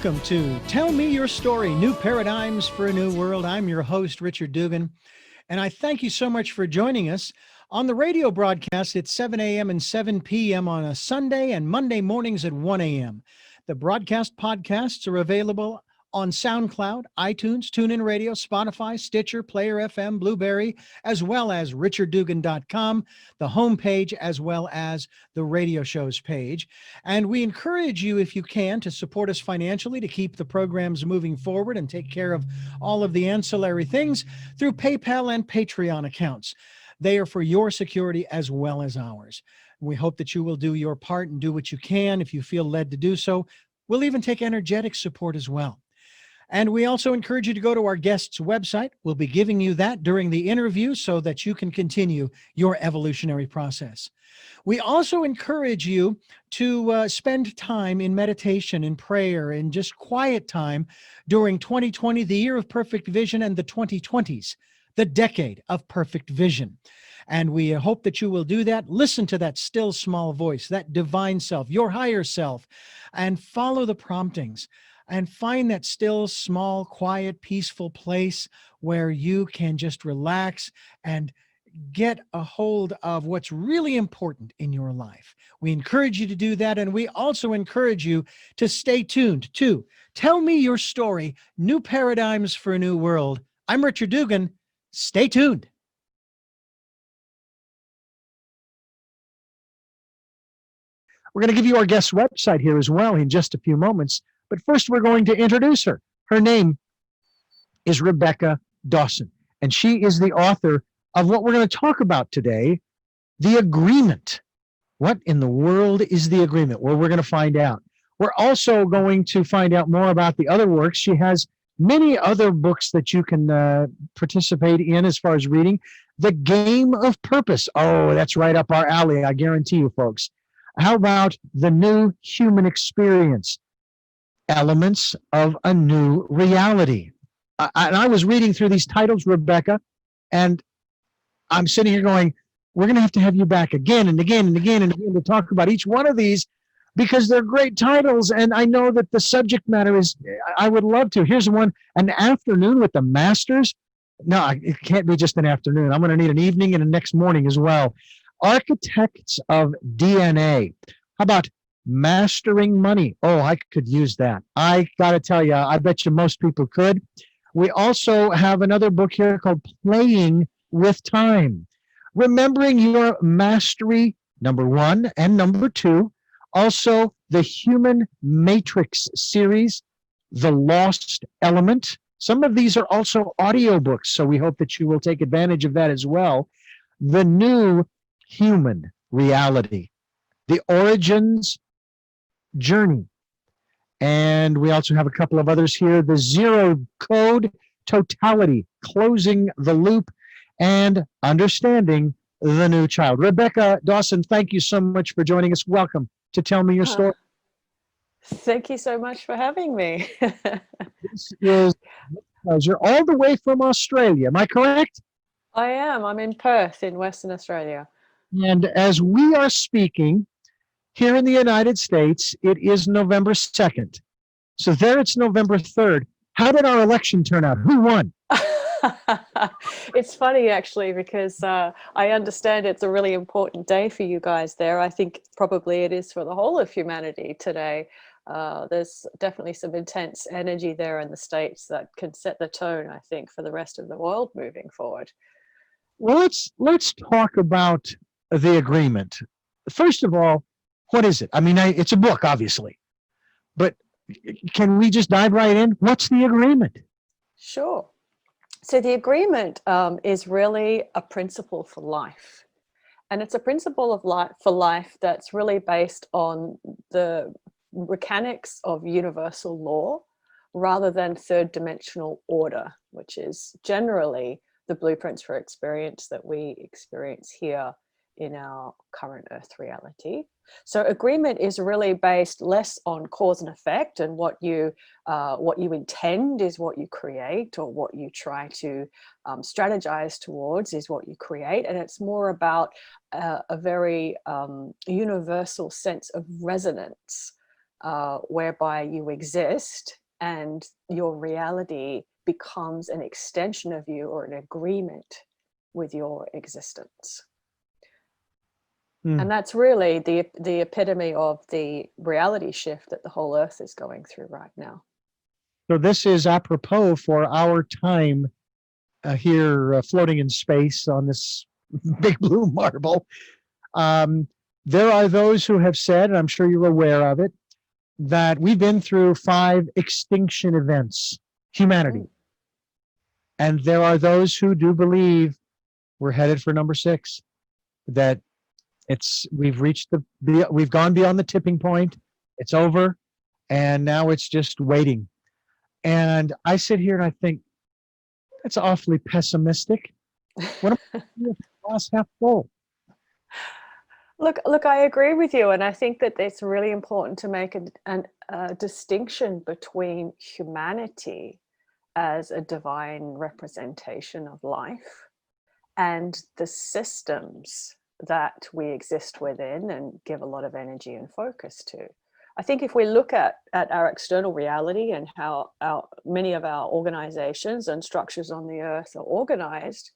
Welcome to Tell Me Your Story, New Paradigms for a New World. I'm your host, Richard Dugan, and I thank you so much for joining us on the radio broadcast at 7 a.m. and 7 p.m. on a Sunday and Monday mornings at 1 a.m. The broadcast podcasts are available on SoundCloud, iTunes, TuneIn Radio, Spotify, Stitcher, Player FM, Blueberry, as well as richarddugan.com, the homepage, as well as the radio show's page. And we encourage you, if you can, to support us financially to keep the programs moving forward and take care of all of the ancillary things through PayPal and Patreon accounts. They are for your security as well as ours. We hope that you will do your part and do what you can if you feel led to do so. We'll even take energetic support as well. And we also encourage you to go to our guest's website. We'll be giving you that during the interview so that you can continue your evolutionary process. We also encourage you to spend time in meditation, in prayer, in just quiet time during 2020, the year of perfect vision, and the 2020s, the decade of perfect vision. And we hope that you will do that. Listen to that still small voice, that divine self, your higher self, and follow the promptings. And find that still, small, quiet, peaceful place where you can just relax and get a hold of what's really important in your life. We encourage you to do that. And we also encourage you to stay tuned to Tell Me Your Story, New Paradigms for a New World. I'm Richard Dugan. Stay tuned. We're going to give you our guest's website here as well in just a few moments. But first, we're going to introduce her. Her name is Rebecca Dawson, and she is the author of what we're going to talk about today, The Agreement. What in the world is The Agreement? Well, we're going to find out. We're also going to find out more about the other works. She has many other books that you can participate in as far as reading. The Game of Purpose. Oh, that's right up our alley, I guarantee you, folks. How about The New Human Experience? Elements of a New Reality. And I was reading through these titles, Rebecca, and I'm sitting here going, we're going to have you back again and again and again and again to talk about each one of these because they're great titles. And I know that the subject matter is, I would love to. Here's one, An Afternoon with the Masters. No, it can't be just an afternoon. I'm going to need an evening and a next morning as well. Architects of DNA. How about Mastering Money? Oh, I could use that. I got to tell you, I bet you most people could. We also have another book here called Playing with Time. Remembering Your Mastery, number 1 and number 2. Also, the Human Matrix series, The Lost Element. Some of these are also audiobooks, so we hope that you will take advantage of that as well. The New Human Reality. The Origins Journey. And we also have a couple of others here. The Zero Code Totality, Closing the Loop, and Understanding the New Child. Rebecca Dawson, thank you so much for joining us. Welcome to Tell Me Your Story. Thank you so much for having me. This is a pleasure. All the way from Australia, am I correct? I am. I'm in Perth in Western Australia. And as we are speaking, here in the United States, it is November 2nd. So there it's November 3rd. How did our election turn out? Who won? It's funny, actually, because I understand it's a really important day for you guys there. I think probably it is for the whole of humanity today. There's definitely some intense energy there in the States that can set the tone, I think, for the rest of the world moving forward. Well, let's talk about the agreement. First of all, what is it? I mean, it's a book, obviously, but can we just dive right in? What's the agreement? Sure. So the agreement is really a principle for life. And it's a principle of life for life that's really based on the mechanics of universal law rather than third dimensional order, which is generally the blueprints for experience that we experience here in our current Earth reality. So agreement is really based less on cause and effect, and what you intend is what you create, or what you try to strategize towards is what you create. And it's more about a very universal sense of resonance whereby you exist and your reality becomes an extension of you or an agreement with your existence. And that's really the epitome of the reality shift that the whole earth is going through right now. So this is apropos for our time here floating in space on this big blue marble. There are those who have said, and I'm sure you're aware of it, that we've been through 5 extinction events, humanity. And there are those who do believe we're headed for number 6, that we've gone beyond the tipping point, it's over, and now it's just waiting. And I sit here and I think, that's awfully pessimistic. What am I glass half full? Look, I agree with you, and I think that it's really important to make a distinction between humanity as a divine representation of life and the systems that we exist within and give a lot of energy and focus to. I think if we look at our external reality and how many of our organizations and structures on the earth are organized,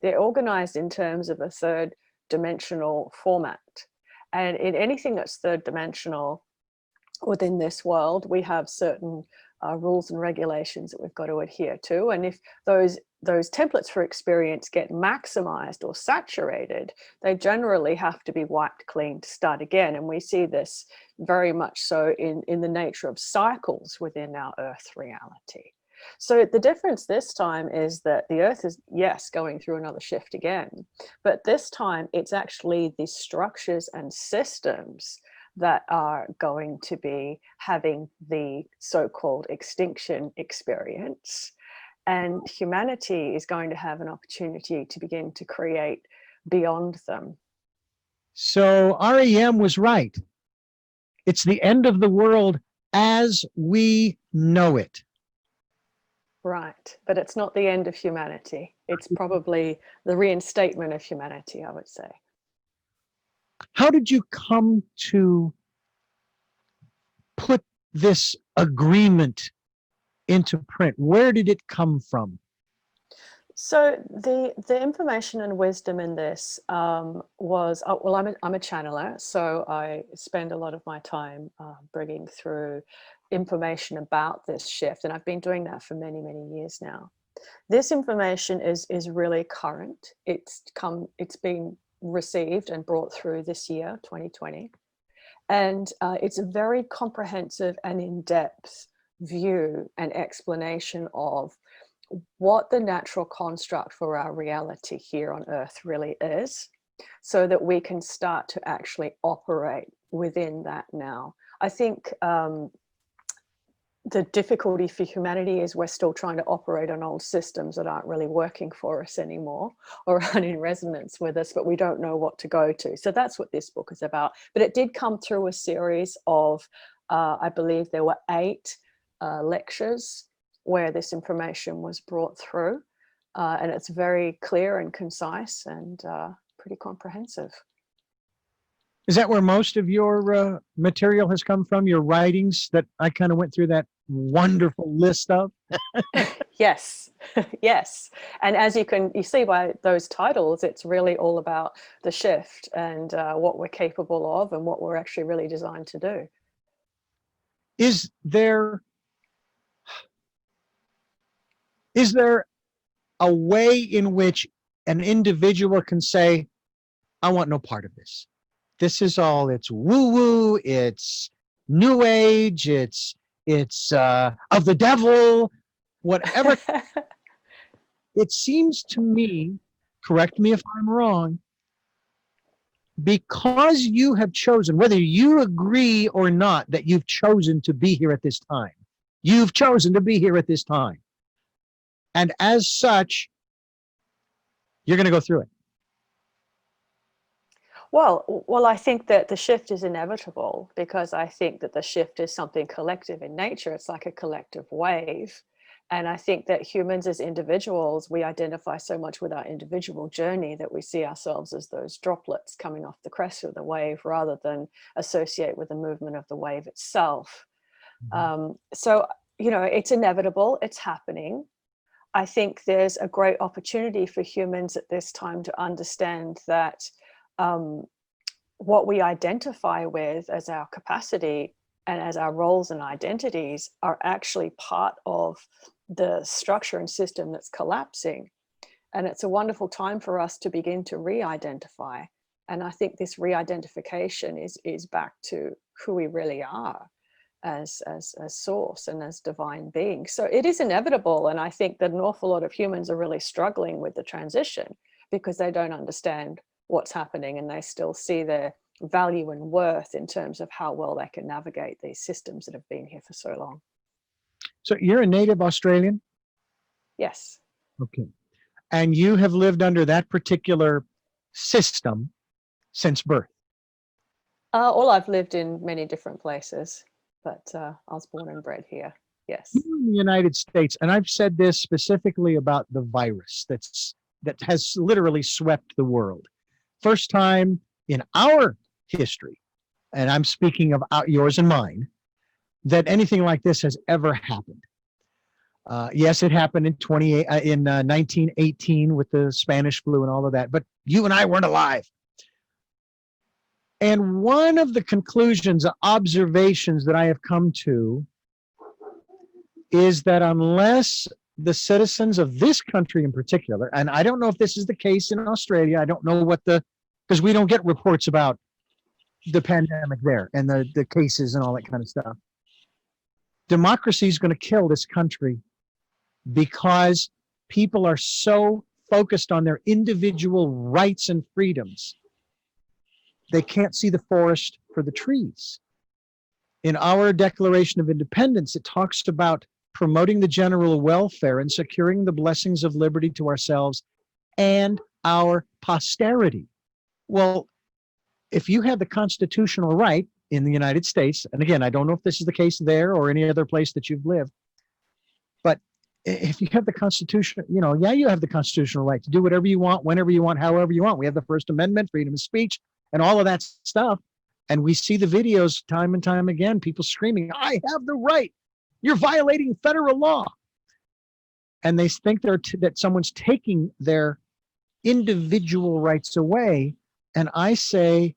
they're organized in terms of a 3rd dimensional format. And in anything that's 3rd dimensional within this world, we have certain rules and regulations that we've got to adhere to. And if those templates for experience get maximized or saturated, they generally have to be wiped clean to start again. And we see this very much so in the nature of cycles within our earth reality. So the difference this time is that the earth is, yes, going through another shift again, but this time it's actually the structures and systems that are going to be having the so-called extinction experience. And humanity is going to have an opportunity to begin to create beyond them. So REM was right. It's the end of the world as we know it. Right, but it's not the end of humanity. It's probably the reinstatement of humanity, I would say. How did you come to put this agreement into print? Where did it come from? So the information and wisdom in this was, well, I'm a channeler, so I spend a lot of my time bringing through information about this shift, and I've been doing that for many, many years now. This information is really current. It's been received and brought through this year, 2020, and it's a very comprehensive and in-depth view and explanation of what the natural construct for our reality here on earth really is, so that we can start to actually operate within that now. I think the difficulty for humanity is we're still trying to operate on old systems that aren't really working for us anymore or aren't in resonance with us, but we don't know what to go to. So that's what this book is about. But it did come through a series of, I believe there were 8 lectures where this information was brought through, and it's very clear and concise and pretty comprehensive. Is that where most of your material has come from, your writings that I kind of went through that wonderful list of? Yes, yes. And as you see by those titles, it's really all about the shift and what we're capable of and what we're actually really designed to do. Is there a way in which an individual can say, I want no part of this? This is all, it's woo-woo, it's new age, it's of the devil, whatever. It seems to me, correct me if I'm wrong, because you have chosen, whether you agree or not, that you've chosen to be here at this time. You've chosen to be here at this time. And as such, you're going to go through it. Well, I think that the shift is inevitable, because I think that the shift is something collective in nature. It's like a collective wave. And I think that humans as individuals, we identify so much with our individual journey that we see ourselves as those droplets coming off the crest of the wave rather than associate with the movement of the wave itself. So, you know, it's inevitable, it's happening. I think there's a great opportunity for humans at this time to understand that what we identify with as our capacity and as our roles and identities are actually part of the structure and system that's collapsing. And it's a wonderful time for us to begin to re-identify. And I think this re-identification is back to who we really are as source and as divine beings. So it is inevitable. And I think that an awful lot of humans are really struggling with the transition because they don't understand what's happening and they still see their value and worth in terms of how well they can navigate these systems that have been here for so long. So you're a native Australian? Yes. Okay. And you have lived under that particular system since birth? Well, I've lived in many different places, but I was born and bred here. Yes. You're in the United States, and I've said this specifically about the virus that has literally swept the world. First time in our history, and I'm speaking of yours and mine, that anything like this has ever happened. Yes, it happened in 1918 with the Spanish flu and all of that, but you and I weren't alive. And one of the conclusions, observations that I have come to is that unless the citizens of this country in particular, and I don't know if this is the case in Australia, I don't know because we don't get reports about the pandemic there and the cases and all that kind of stuff. Democracy is going to kill this country because people are so focused on their individual rights and freedoms. They can't see the forest for the trees. In our Declaration of Independence, it talks about promoting the general welfare and securing the blessings of liberty to ourselves and our posterity. Well, if you have the constitutional right in the United States, and again, I don't know if this is the case there or any other place that you've lived, but if you have the Constitution, you have the constitutional right to do whatever you want, whenever you want, however you want. We have the First Amendment, freedom of speech, and all of that stuff. And we see the videos time and time again, people screaming, I have the right. You're violating federal law. And they think that someone's taking their individual rights away. And I say,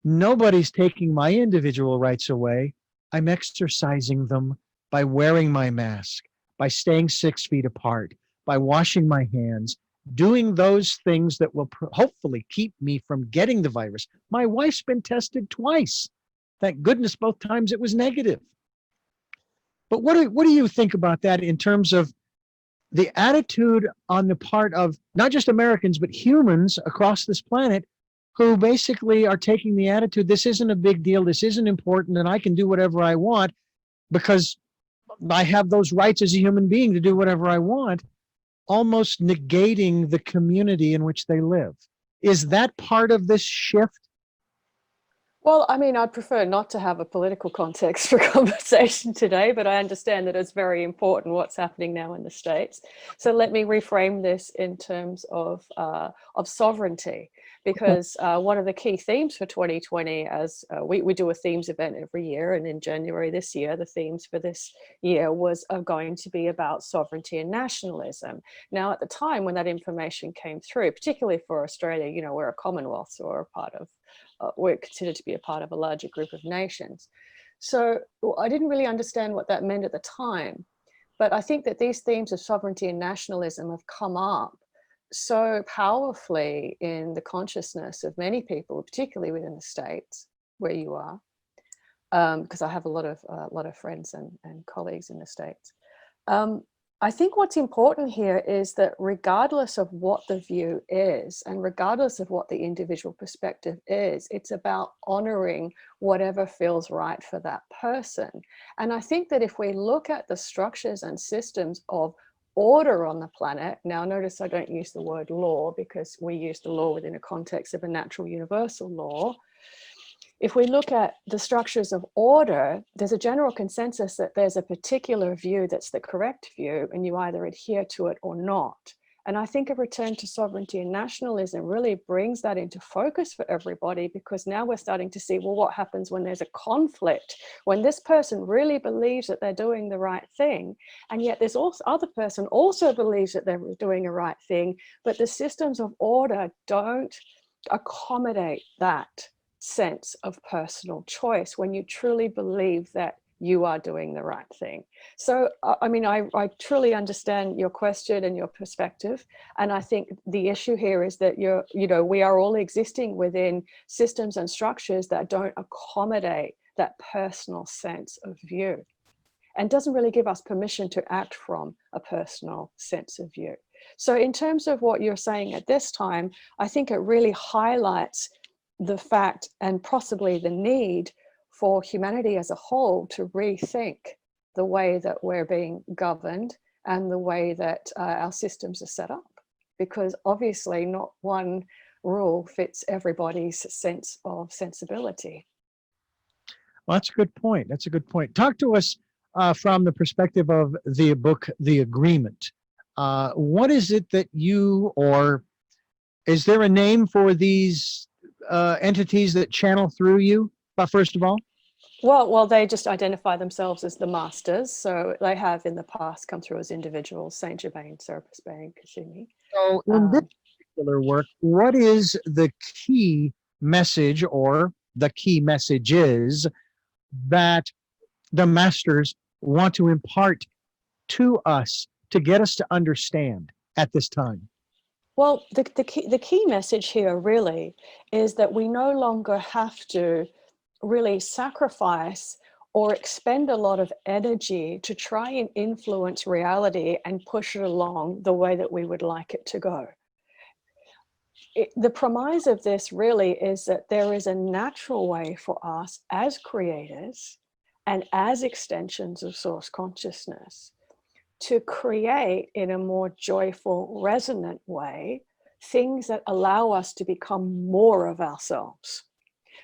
nobody's taking my individual rights away. I'm exercising them by wearing my mask, by staying 6 feet apart, by washing my hands, doing those things that will hopefully keep me from getting the virus. My wife's been tested twice. Thank goodness both times it was negative. But what do you think about that in terms of the attitude on the part of not just Americans, but humans across this planet who basically are taking the attitude, this isn't a big deal, this isn't important, and I can do whatever I want because I have those rights as a human being to do whatever I want, almost negating the community in which they live. Is that part of this shift? Well, I mean, I'd prefer not to have a political context for conversation today, but I understand that it's very important what's happening now in the States. So let me reframe this in terms of sovereignty, because one of the key themes for 2020, as we do a themes event every year, and in January this year, the themes for this year was going to be about sovereignty and nationalism. Now, at the time when that information came through, particularly for Australia, we're a Commonwealth, so we're a part of we're considered to be a part of a larger group of nations. So I didn't really understand what that meant at the time, but I think that these themes of sovereignty and nationalism have come up so powerfully in the consciousness of many people, particularly within the States where you are, because I have a lot of friends and colleagues in the States. I think what's important here is that regardless of what the view is, and regardless of what the individual perspective is, it's about honoring whatever feels right for that person. And I think that if we look at the structures and systems of order on the planet, now notice I don't use the word law because we use the law within a context of a natural universal law. if we look at the structures of order, there's a general consensus that there's a particular view that's the correct view, and you either adhere to it or not. And I think a return to sovereignty and nationalism really brings that into focus for everybody, because now we're starting to see, well, what happens when there's a conflict, when this person really believes that they're doing the right thing, and yet this other person also believes that they're doing a right thing, but the systems of order don't accommodate that sense of personal choice when you truly believe that you are doing the right thing. So, I mean, I truly understand your question and your perspective. And I think the issue here is that we are all existing within systems and structures that don't accommodate that personal sense of view, and doesn't really give us permission to act from a personal sense of view. So in terms of what you're saying at this time, I think it really highlights the fact and possibly the need for humanity as a whole to rethink the way that we're being governed and the way that our systems are set up, because obviously not one rule fits everybody's sense of sensibility. Well, that's a good point. That's a good point. Talk to us from the perspective of the book, The Agreement. What is it that or is there a name for these entities that channel through you, first of all? Well, they just identify themselves as the masters. So they have in the past come through as individuals, Saint Germain, Serapis Bey, Kasumi. So in this particular work, what is the key message or the key messages that the masters want to impart to us to get us to understand at this time? Well, the key message here really is that we no longer have to really sacrifice or expend a lot of energy to try and influence reality and push it along the way that we would like it to go. The premise of this really is that there is a natural way for us as creators and as extensions of source consciousness to create in a more joyful, resonant way things that allow us to become more of ourselves.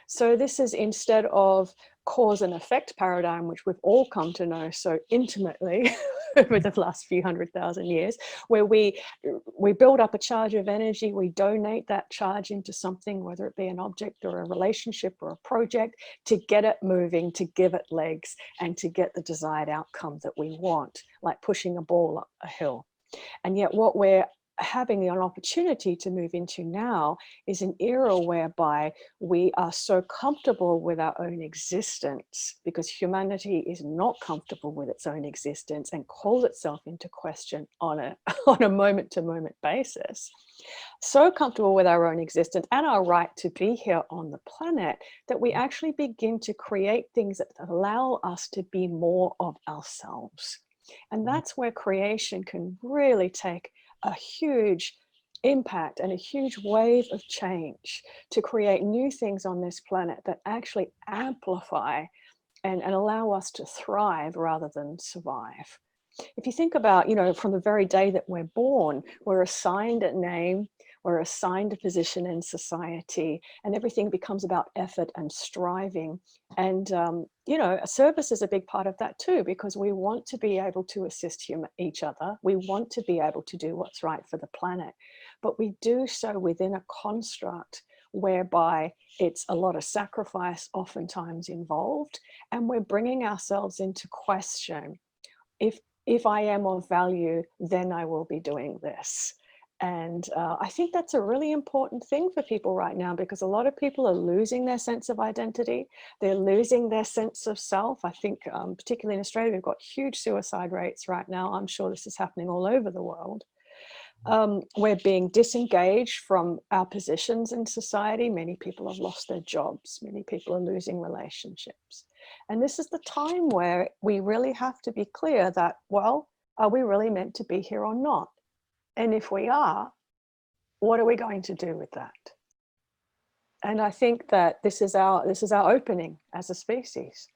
So this is, instead of cause and effect paradigm, which we've all come to know so intimately over the last few 100,000 years, where we build up a charge of energy, we donate that charge into something, whether it be an object or a relationship or a project, to get it moving, to give it legs, and to get the desired outcome that we want, like pushing a ball up a hill. And yet what we're having an opportunity to move into now is an era whereby we are so comfortable with our own existence, because humanity is not comfortable with its own existence and calls itself into question on a moment-to-moment basis. So comfortable with our own existence and our right to be here on the planet that we actually begin to create things that allow us to be more of ourselves. And that's where creation can really take a huge impact and a huge wave of change to create new things on this planet that actually amplify and allow us to thrive rather than survive. If you think about, from the very day that we're born, we're assigned a name, we're assigned a position in society, and everything becomes about effort and striving. And, a service is a big part of that too, because we want to be able to assist each other. We want to be able to do what's right for the planet, but we do so within a construct whereby it's a lot of sacrifice oftentimes involved, and we're bringing ourselves into question. If I am of value, then I will be doing this. And I think that's a really important thing for people right now, because a lot of people are losing their sense of identity. They're losing their sense of self. I think particularly in Australia, we've got huge suicide rates right now. I'm sure this is happening all over the world. We're being disengaged from our positions in society. Many people have lost their jobs. Many people are losing relationships. And this is the time where we really have to be clear that, well, are we really meant to be here or not? And if we are, what are we going to do with that? And I think that this is our opening as a species.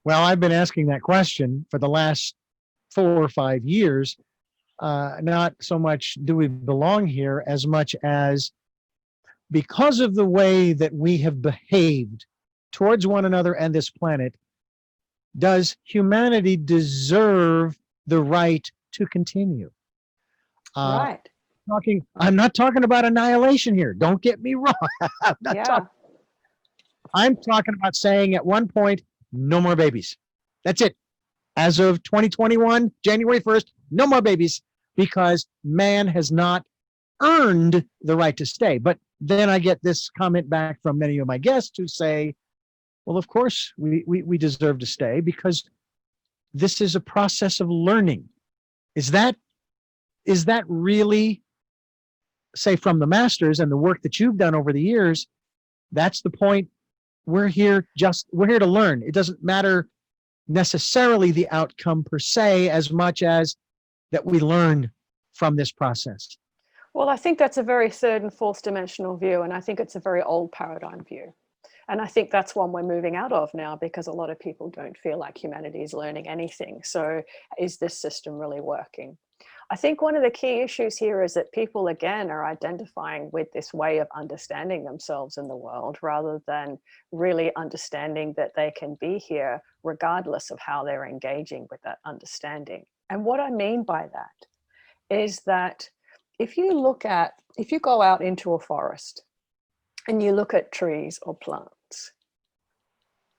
Well, I've been asking that question for the last 4 or 5 years. Not so much do we belong here as much as because of the way that we have behaved towards one another and this planet, does humanity deserve the right to continue? Right. I'm not talking about annihilation here. Don't get me wrong. Yeah. I'm talking about saying at one point, no more babies. That's it. As of 2021, January 1st, no more babies, because man has not earned the right to stay. But then I get this comment back from many of my guests who say, well, of course we deserve to stay because this is a process of learning. Is that really, say, from the masters and the work that you've done over the years, that's the point? We're here to learn. It doesn't matter necessarily the outcome per se, as much as that we learn from this process. Well, I think that's a very third and fourth dimensional view, and I think it's a very old paradigm view. And I think that's one we're moving out of now, because a lot of people don't feel like humanity is learning anything. So is this system really working? I think one of the key issues here is that people, again, are identifying with this way of understanding themselves in the world, rather than really understanding that they can be here regardless of how they're engaging with that understanding. And what I mean by that is that if you go out into a forest and you look at trees or plants,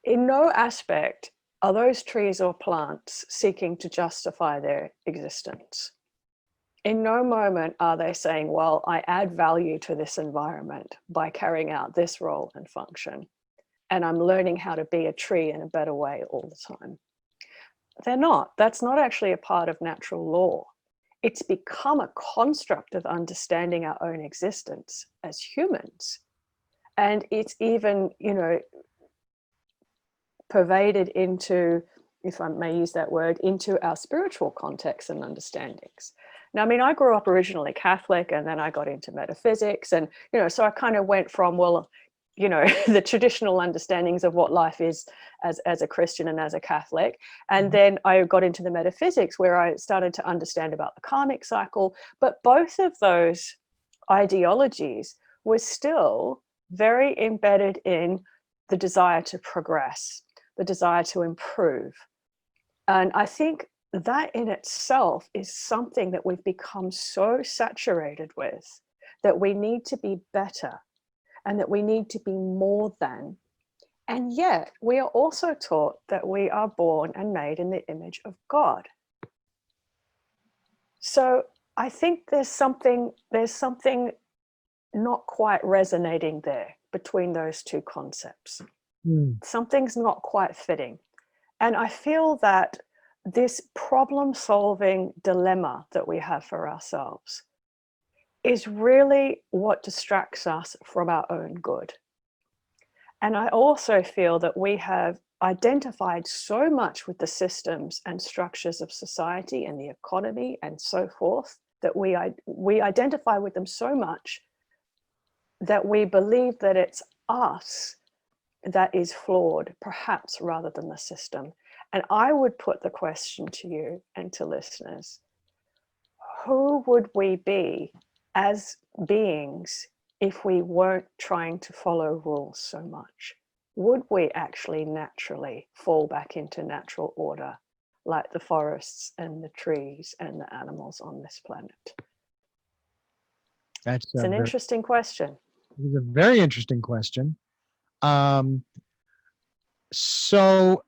in no aspect are those trees or plants seeking to justify their existence. In no moment are they saying, well, I add value to this environment by carrying out this role and function, and I'm learning how to be a tree in a better way all the time. They're not. That's not actually a part of natural law. It's become a construct of understanding our own existence as humans. And it's even, pervaded into, if I may use that word, into our spiritual contexts and understandings. Now, I mean, I grew up originally Catholic, and then I got into metaphysics. And, so I kind of went from, the traditional understandings of what life is as a Christian and as a Catholic. And then I got into the metaphysics, where I started to understand about the karmic cycle. But both of those ideologies were still very embedded in the desire to progress, the desire to improve. And I think that in itself is something that we've become so saturated with, that we need to be better and that we need to be more than. And yet we are also taught that we are born and made in the image of God. So I think there's something not quite resonating there between those two concepts. Something's not quite fitting. And I feel that this problem-solving dilemma that we have for ourselves is really what distracts us from our own good. And I also feel that we have identified so much with the systems and structures of society and the economy and so forth, that we identify with them so much that we believe that it's us that is flawed, perhaps, rather than the system. And I would put the question to you and to listeners: who would we be as beings if we weren't trying to follow rules so much? Would we actually naturally fall back into natural order, like the forests and the trees and the animals on this planet? It's an interesting question. It's a very interesting question. So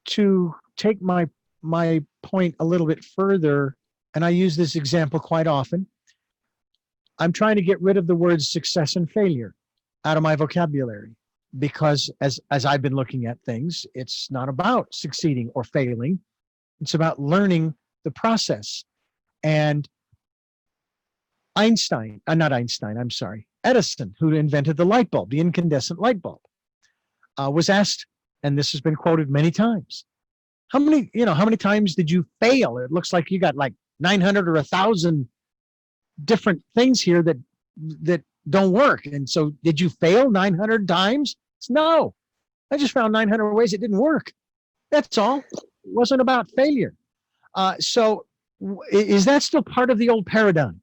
to take my point a little bit further, and I use this example quite often, I'm trying to get rid of the words success and failure out of my vocabulary, because as I've been looking at things, it's not about succeeding or failing. It's about learning the process. And Edison, who invented the light bulb, the incandescent light bulb, was asked, and this has been quoted many times, how many times did you fail? It looks like you got like 900 or 1,000 different things here that don't work. And so did you fail 900 times? No, I just found 900 ways it didn't work. That's all. It wasn't about failure. So is that still part of the old paradigm?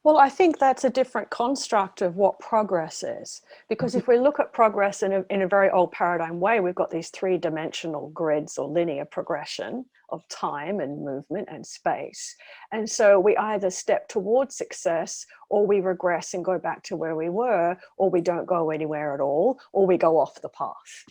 Well, I think that's a different construct of what progress is. Because if we look at progress in a very old paradigm way, we've got these three-dimensional grids or linear progression of time and movement and space. And so we either step towards success, or we regress and go back to where we were, or we don't go anywhere at all, or we go off the path.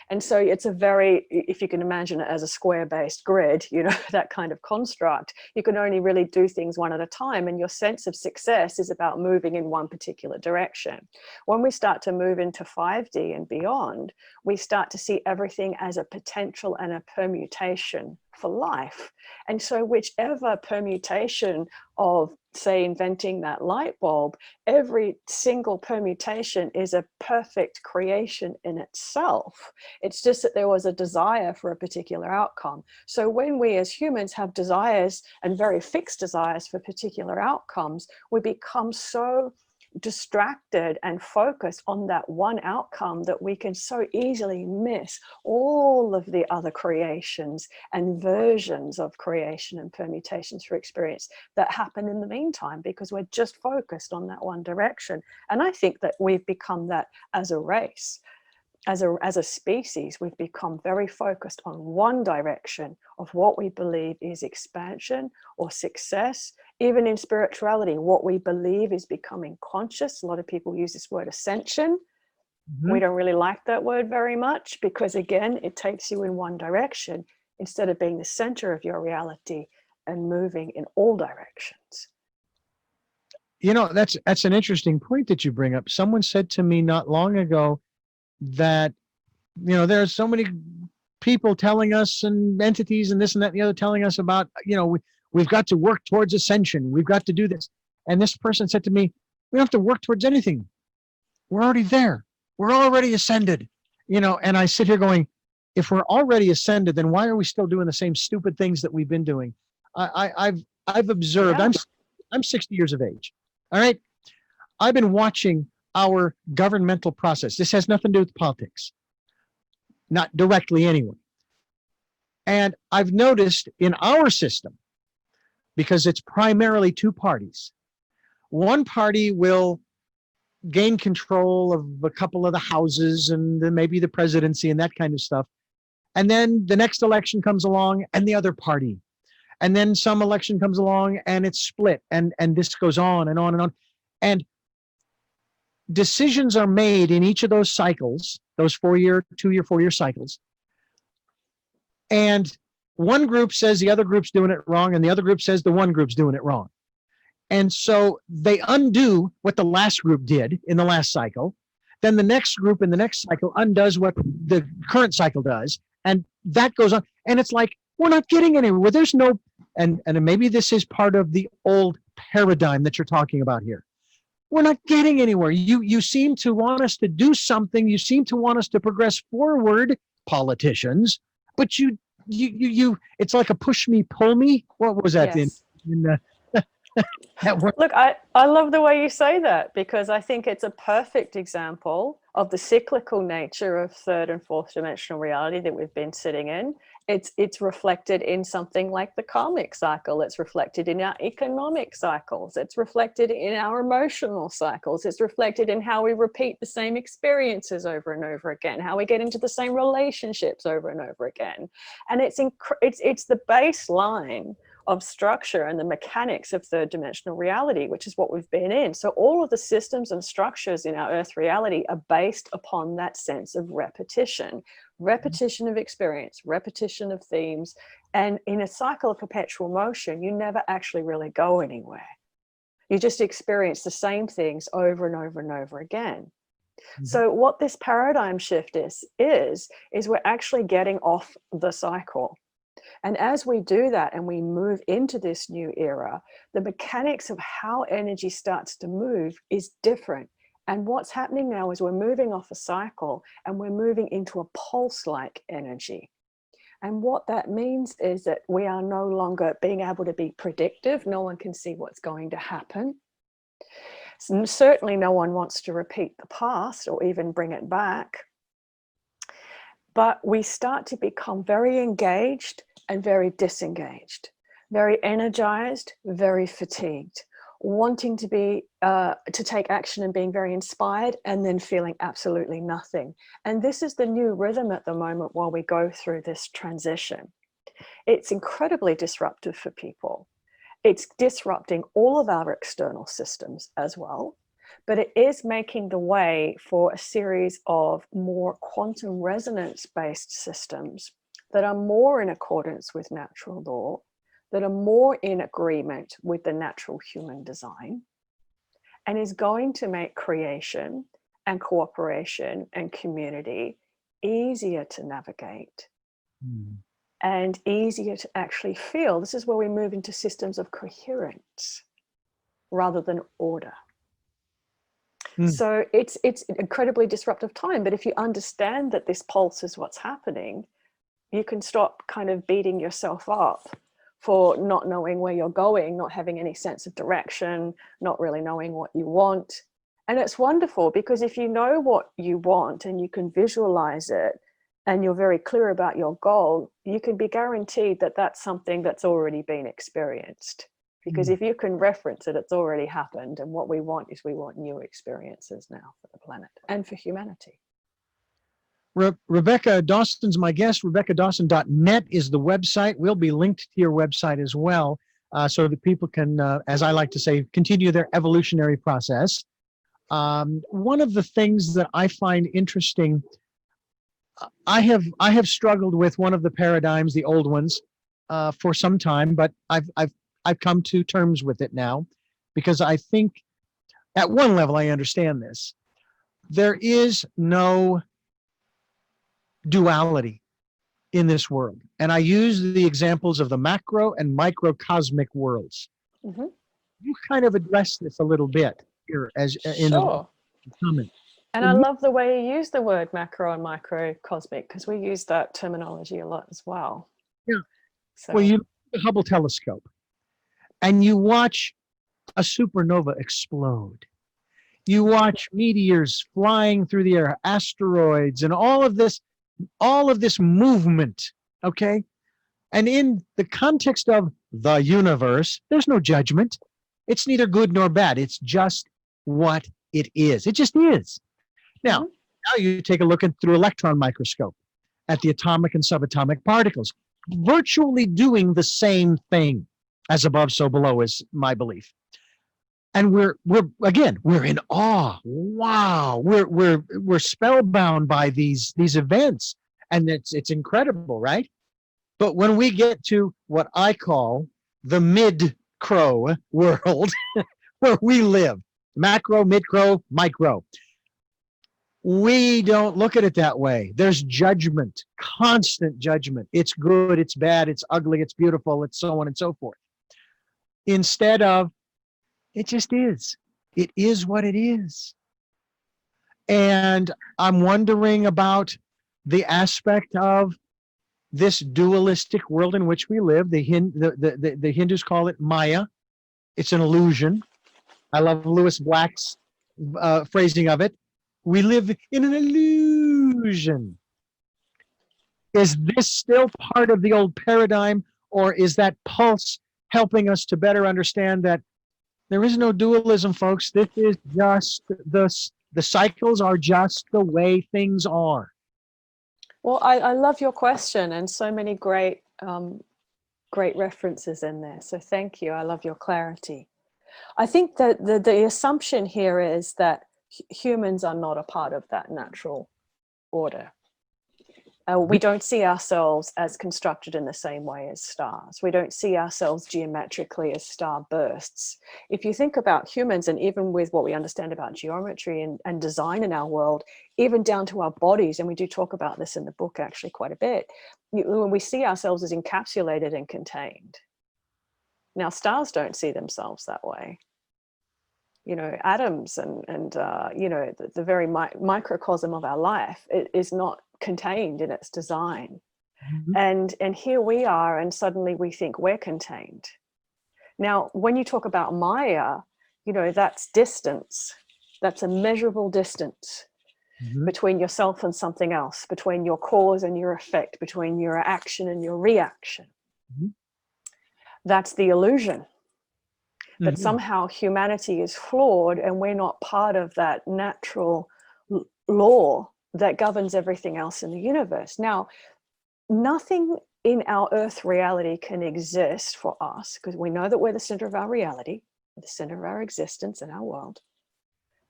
And so it's a very, if you can imagine it as a square-based grid, you know, that kind of construct, you can only really do things one at a time. And your sense of success is about moving in one particular direction. When we start to move into 5D and beyond, we start to see everything as a potential and a permutation for life. And so whichever permutation of, say, inventing that light bulb, every single permutation is a perfect creation in itself. It's just that there was a desire for a particular outcome. So when we as humans have desires, and very fixed desires for particular outcomes, we become so distracted and focused on that one outcome that we can so easily miss all of the other creations and versions of creation and permutations for experience that happen in the meantime, because we're just focused on that one direction. And I think that we've become that as a race. As a species, we've become very focused on one direction of what we believe is expansion or success. Even in spirituality, what we believe is becoming conscious. A lot of people use this word ascension. Mm-hmm. We don't really like that word very much, because again, it takes you in one direction instead of being the center of your reality and moving in all directions. You know, that's an interesting point that you bring up. Someone said to me not long ago that, you know, there are so many people telling us, and entities and this and that and the other telling us about, you know, we've got to work towards ascension. We've got to do this. And this person said to me, we don't have to work towards anything. We're already there. We're already ascended, you know. And I sit here going, if we're already ascended, then why are we still doing the same stupid things that we've been doing? I've observed, Yeah. I'm 60 years of age. All right. I've been watching our governmental process. This has nothing to do with politics, not directly anyway. And I've noticed in our system, because it's primarily two parties, one party will gain control of a couple of the houses and then maybe the presidency and that kind of stuff. And then the next election comes along and the other party. And then some election comes along and it's split, and this goes on and on and on. And decisions are made in each of those cycles, those 4-year, 2-year, 4-year cycles. And one group says the other group's doing it wrong, and the other group says the one group's doing it wrong. And so they undo what the last group did in the last cycle. Then the next group in the next cycle undoes what the current cycle does. And that goes on. And it's like, we're not getting anywhere. There's no, and maybe this is part of the old paradigm that you're talking about here. We're not getting anywhere. You seem to want us to do something. You seem to want us to progress forward, politicians, but you it's like a push me, pull me. What was that? Yes. That word? Look, I love the way you say that, because I think it's a perfect example of the cyclical nature of third and fourth dimensional reality that we've been sitting in. It's reflected in something like the karmic cycle. It's reflected in our economic cycles. It's reflected in our emotional cycles. It's reflected in how we repeat the same experiences over and over again, how we get into the same relationships over and over again. And it's the baseline of structure and the mechanics of third dimensional reality, which is what we've been in. So all of the systems and structures in our earth reality are based upon that sense of repetition of experience, repetition of themes. And in a cycle of perpetual motion, you never actually really go anywhere. You just experience the same things over and over and over again. Mm-hmm. So what this paradigm shift is we're actually getting off the cycle. And as we do that and we move into this new era, the mechanics of how energy starts to move is different. And what's happening now is we're moving off a cycle and we're moving into a pulse-like energy. And what that means is that we are no longer being able to be predictive. No one can see what's going to happen. Certainly no one wants to repeat the past or even bring it back. But we start to become very engaged and very disengaged, very energized, very fatigued. wanting to be to take action and being very inspired, and then feeling absolutely nothing. And this is the new rhythm at the moment while we go through this transition. It's incredibly disruptive for people. It's disrupting all of our external systems as well, but it is making the way for a series of more quantum resonance based systems that are more in accordance with natural law, that are more in agreement with the natural human design, and is going to make creation and cooperation and community easier to navigate. And easier to actually feel. This is where we move into systems of coherence rather than order. So it's incredibly disruptive time, but if you understand that this pulse is what's happening, you can stop kind of beating yourself up for not knowing where you're going, not having any sense of direction, not really knowing what you want. And it's wonderful, because if you know what you want and you can visualize it, and you're very clear about your goal, you can be guaranteed that that's something that's already been experienced. Because if you can reference it, it's already happened. And what we want is we want new experiences now for the planet and for humanity. Rebecca Dawson's my guest. RebeccaDawson.net is the website. We'll be linked to your website as well, so that people can, as I like to say, continue their evolutionary process. One of the things that I find interesting, I have struggled with one of the paradigms, the old ones, for some time, but I've come to terms with it now, because I think at one level I understand this. There is no duality in this world, and I use the examples of the macro and microcosmic worlds. You kind of address this a little bit here as in the comment. And I love the way you use the word macro and microcosmic, because we use that terminology a lot as well. Yeah. So. Well, you look at the Hubble telescope and you watch a supernova explode. You watch meteors flying through the air, asteroids, and all of this movement, okay? And in the context of the universe, there's no judgment. It's neither good nor bad. It's just what it is. It just is. Now you take a look through electron microscope at the atomic and subatomic particles, virtually doing the same thing. As above, so below is my belief. And we're in awe. Wow, we're spellbound by these events, and it's incredible, right? But when we get to what I call the mid-crow world, where we live, macro, mid-crow, micro, we don't look at it that way. There's judgment, constant judgment. It's good, it's bad, it's ugly, it's beautiful, it's so on and so forth. Instead of, it just is. It is what it is. And I'm wondering about the aspect of this dualistic world in which we live. The Hindus call it Maya. It's an illusion. I love Lewis Black's phrasing of it. We live in an illusion. Is this still part of the old paradigm, or is that pulse helping us to better understand that there is no dualism, folks? This is just the cycles are just the way things are. Well, I love your question, and so many great references in there. So thank you. I love your clarity. I think that the assumption here is that humans are not a part of that natural order. We don't see ourselves as constructed in the same way as stars. We don't see ourselves geometrically as star bursts. If you think about humans, and even with what we understand about geometry and design in our world, even down to our bodies, and we do talk about this in the book actually quite a bit, when we see ourselves as encapsulated and contained. Now, stars don't see themselves that way. You know, atoms and you know, the very microcosm of our life, it is not contained in its design. And here we are, and suddenly we think we're contained. Now, when you talk about Maya, you know, that's distance. That's a measurable distance between yourself and something else, between your cause and your effect, between your action and your reaction. That's the illusion. that somehow humanity is flawed and we're not part of that natural law that governs everything else in the universe. Now, nothing in our earth reality can exist for us because we know that we're the center of our reality, the center of our existence in our world.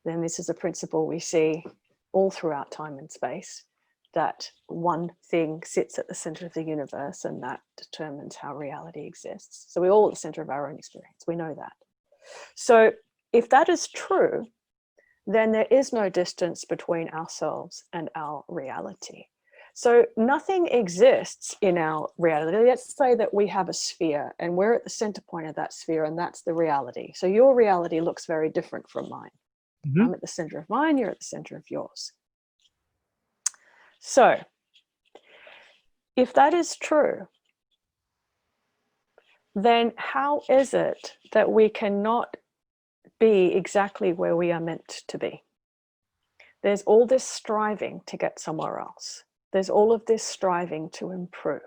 Then this is a principle we see all throughout time and space, that one thing sits at the center of the universe and that determines how reality exists. So we're all at the center of our own experience. We know that. So if that is true, then there is no distance between ourselves and our reality. So nothing exists in our reality. Let's say that we have a sphere and we're at the center point of that sphere, and that's the reality. So your reality looks very different from mine. I'm at the center of mine, you're at the center of yours. So if that is true, then how is it that we cannot be exactly where we are meant to be? There's all this striving to get somewhere else. There's all of this striving to improve.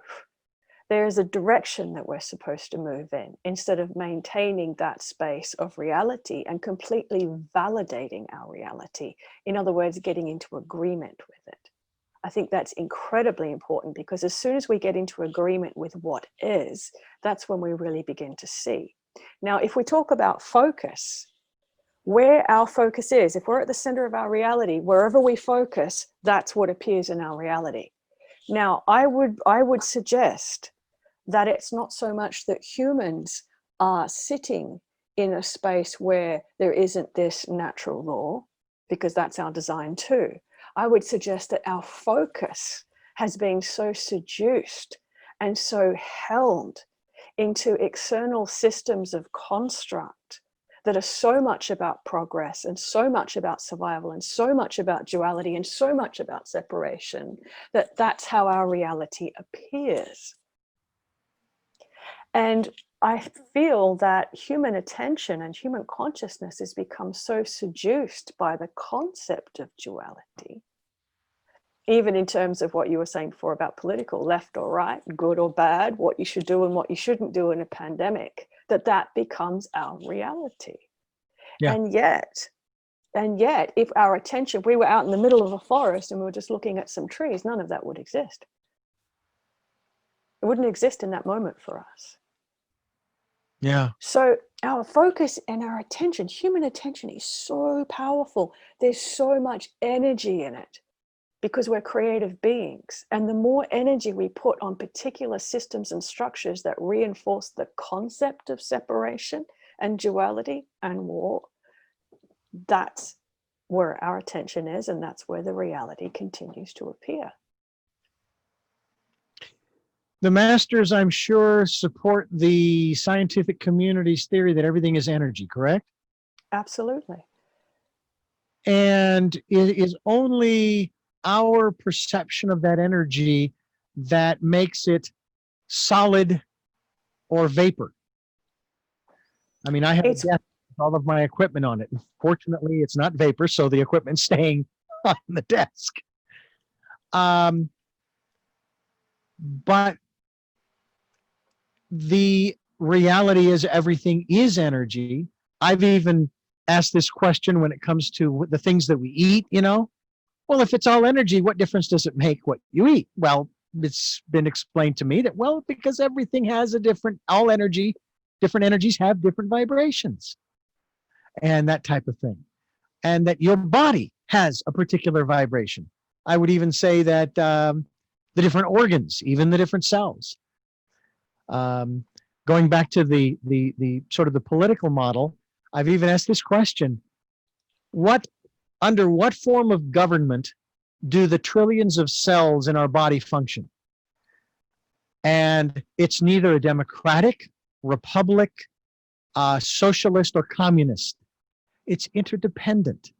There is a direction that we're supposed to move in instead of maintaining that space of reality and completely validating our reality. In other words, getting into agreement with it. I think that's incredibly important, because as soon as we get into agreement with what is, that's when we really begin to see. Now, if we talk about focus, where our focus is, if we're at the center of our reality, wherever we focus, that's what appears in our reality. Now, I would suggest that it's not so much that humans are sitting in a space where there isn't this natural law, because that's our design too. I would suggest that our focus has been so seduced and so held into external systems of construct that are so much about progress and so much about survival and so much about duality and so much about separation, that that's how our reality appears. And I feel that human attention and human consciousness has become so seduced by the concept of duality, even in terms of what you were saying before about political, left or right, good or bad, what you should do and what you shouldn't do in a pandemic, that becomes our reality. Yeah. And yet, if our attention, we were out in the middle of a forest and we were just looking at some trees, none of that would exist. It wouldn't exist in that moment for us. Yeah. So our focus and our attention, human attention, is so powerful. There's so much energy in it because we're creative beings. And the more energy we put on particular systems and structures that reinforce the concept of separation and duality and war, that's where our attention is, and that's where the reality continues to appear. The masters, I'm sure, support the scientific community's theory that everything is energy, correct? Absolutely. And it is only our perception of that energy that makes it solid or vapor. I mean, I have a desk with all of my equipment on it. And fortunately, it's not vapor, so the equipment's staying on the desk. But the reality is everything is energy. I've even asked this question when it comes to the things that we eat, Well, if it's all energy, what difference does it make what you eat? Well, it's been explained to me that, because everything has different energies have different vibrations and that type of thing. And that your body has a particular vibration. I would even say that the different organs, even the different cells. Going back to the sort of the political model, I've even asked this question: under what form of government do the trillions of cells in our body function? And it's neither a democratic, republic, socialist, or communist. It's interdependent.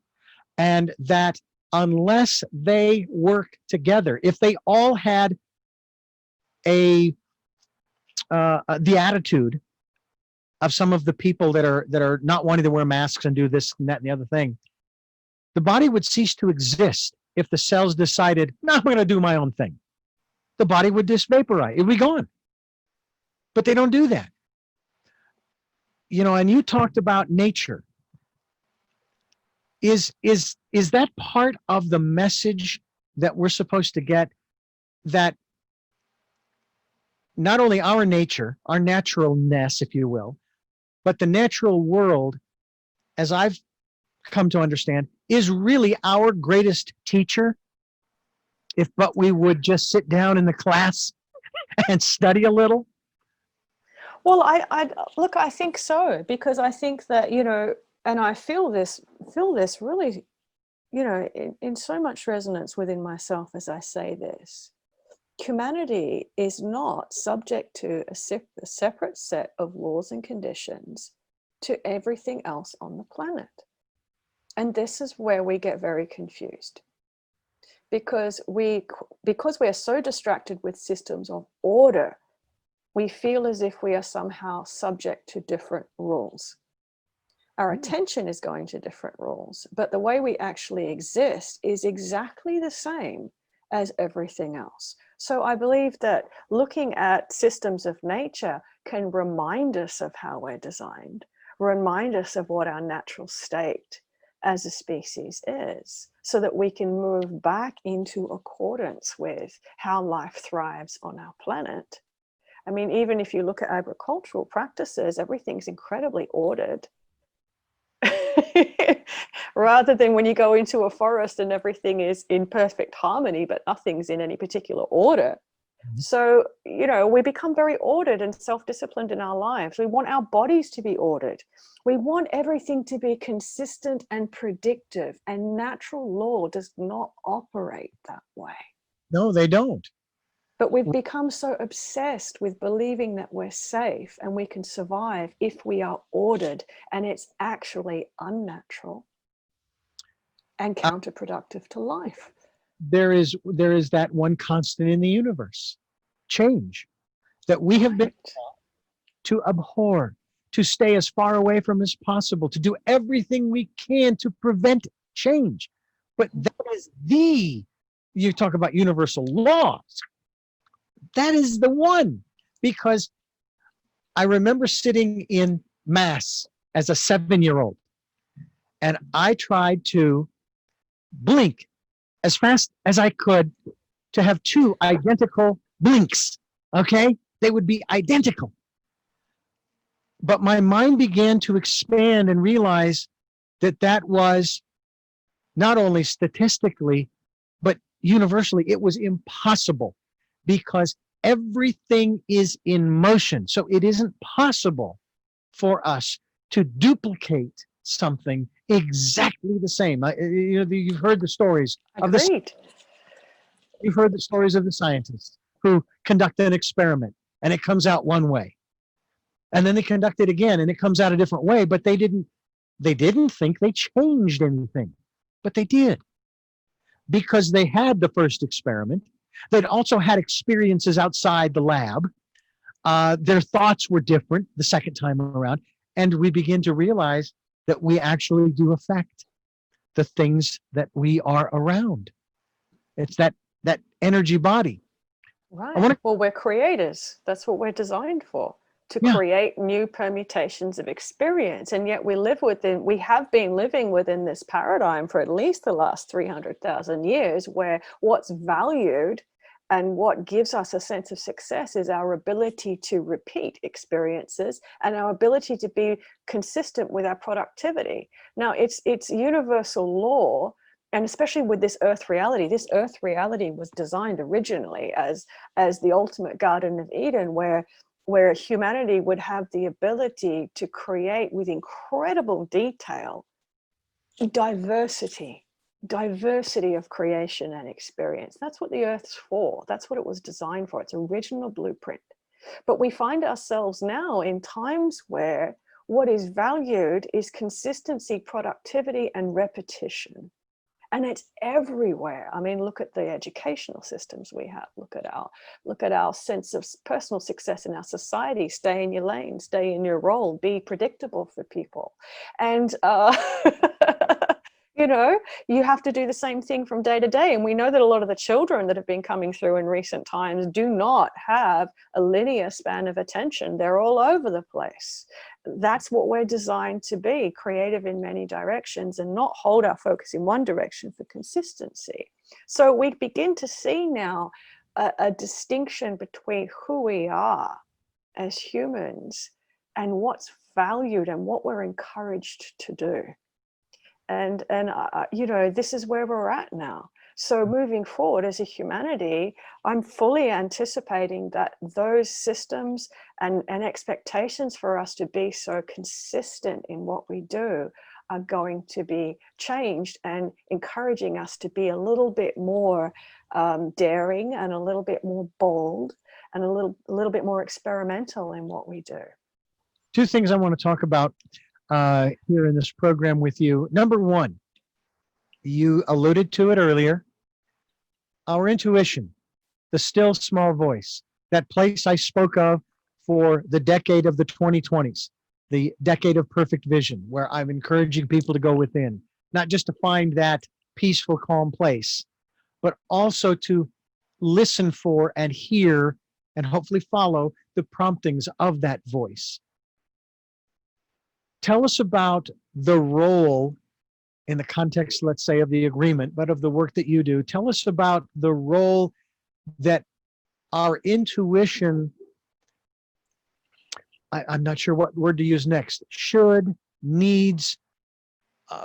And that unless they work together, if they all had the attitude of some of the people that are not wanting to wear masks and do this and that and the other thing, the body would cease to exist if the cells decided, no, I'm going to do my own thing. The body would just vaporize. It would be gone. But they don't do that. and you talked about nature. Is that part of the message that we're supposed to get, that not only our nature, our naturalness, if you will, but the natural world, as I've come to understand, is really our greatest teacher, if but we would just sit down in the class and study a little? Well, I look, I think so, because I think that, and I feel this really, in so much resonance within myself as I say this. Humanity is not subject to a separate set of laws and conditions to everything else on the planet. And this is where we get very confused, because we are so distracted with systems of order, we feel as if we are somehow subject to different rules. Our attention is going to different rules, but the way we actually exist is exactly the same as everything else. So I believe that looking at systems of nature can remind us of how we're designed, remind us of what our natural state as a species is, so that we can move back into accordance with how life thrives on our planet. I mean, even if you look at agricultural practices, everything's incredibly ordered. Rather than when you go into a forest and everything is in perfect harmony, but nothing's in any particular order. So, we become very ordered and self-disciplined in our lives. We want our bodies to be ordered. We want everything to be consistent and predictive, and natural law does not operate that way. No, they don't. But we've become so obsessed with believing that we're safe and we can survive if we are ordered, and it's actually unnatural and counterproductive to life. There is that one constant in the universe, change, that we have been taught to abhor, to stay as far away from as possible, to do everything we can to prevent change. But that is you talk about universal laws. That is the one, because I remember sitting in Mass as a 7-year-old, and I tried to blink as fast as I could to have two identical blinks. Okay? They would be identical. But my mind began to expand and realize that was not only statistically, but universally, it was impossible, because everything is in motion. So it isn't possible for us to duplicate something exactly the same. You've heard the stories of you've heard the stories of the scientists who conduct an experiment and it comes out one way, and then they conduct it again and it comes out a different way. But they didn't think they changed anything, but they did, because they had the first experiment. They'd also had experiences outside the lab. Their thoughts were different the second time around. And we begin to realize that we actually do affect the things that we are around. It's that energy body. Right. Well, we're creators. That's what we're designed for, to create new permutations of experience. And yet we have been living within this paradigm for at least the last 300,000 years, where what's valued and what gives us a sense of success is our ability to repeat experiences and our ability to be consistent with our productivity. Now, it's universal law. And especially with this earth reality was designed originally as the ultimate Garden of Eden, where humanity would have the ability to create with incredible detail diversity of creation and experience. That's what the earth's for. That's what it was designed for, its original blueprint. But we find ourselves now in times where what is valued is consistency, productivity, and repetition. And it's everywhere. I mean, look at the educational systems we have. Look at our sense of personal success in our society. Stay in your lane, stay in your role, be predictable for people. And You know, you have to do the same thing from day to day. And we know that a lot of the children that have been coming through in recent times do not have a linear span of attention. They're all over the place. That's what we're designed to be, creative in many directions and not hold our focus in one direction for consistency. So we begin to see now a distinction between who we are as humans and what's valued and what we're encouraged to do. And you know, this is where we're at now. So moving forward as a humanity, I'm fully anticipating that those systems and expectations for us to be so consistent in what we do are going to be changed, and encouraging us to be a little bit more daring and a little bit more bold and a little bit more experimental in what we do. Two things I want to talk about here in this program with you. Number one, you alluded to it earlier, our intuition, the still small voice, that place I spoke of for the decade of the 2020s, the decade of perfect vision, where I'm encouraging people to go within, not just to find that peaceful, calm place, but also to listen for and hear and hopefully follow the promptings of that voice. Tell us about the role in the context, let's say, of the agreement, but of the work that you do. Tell us about the role that our intuition, I'm not sure what word to use next, should, needs,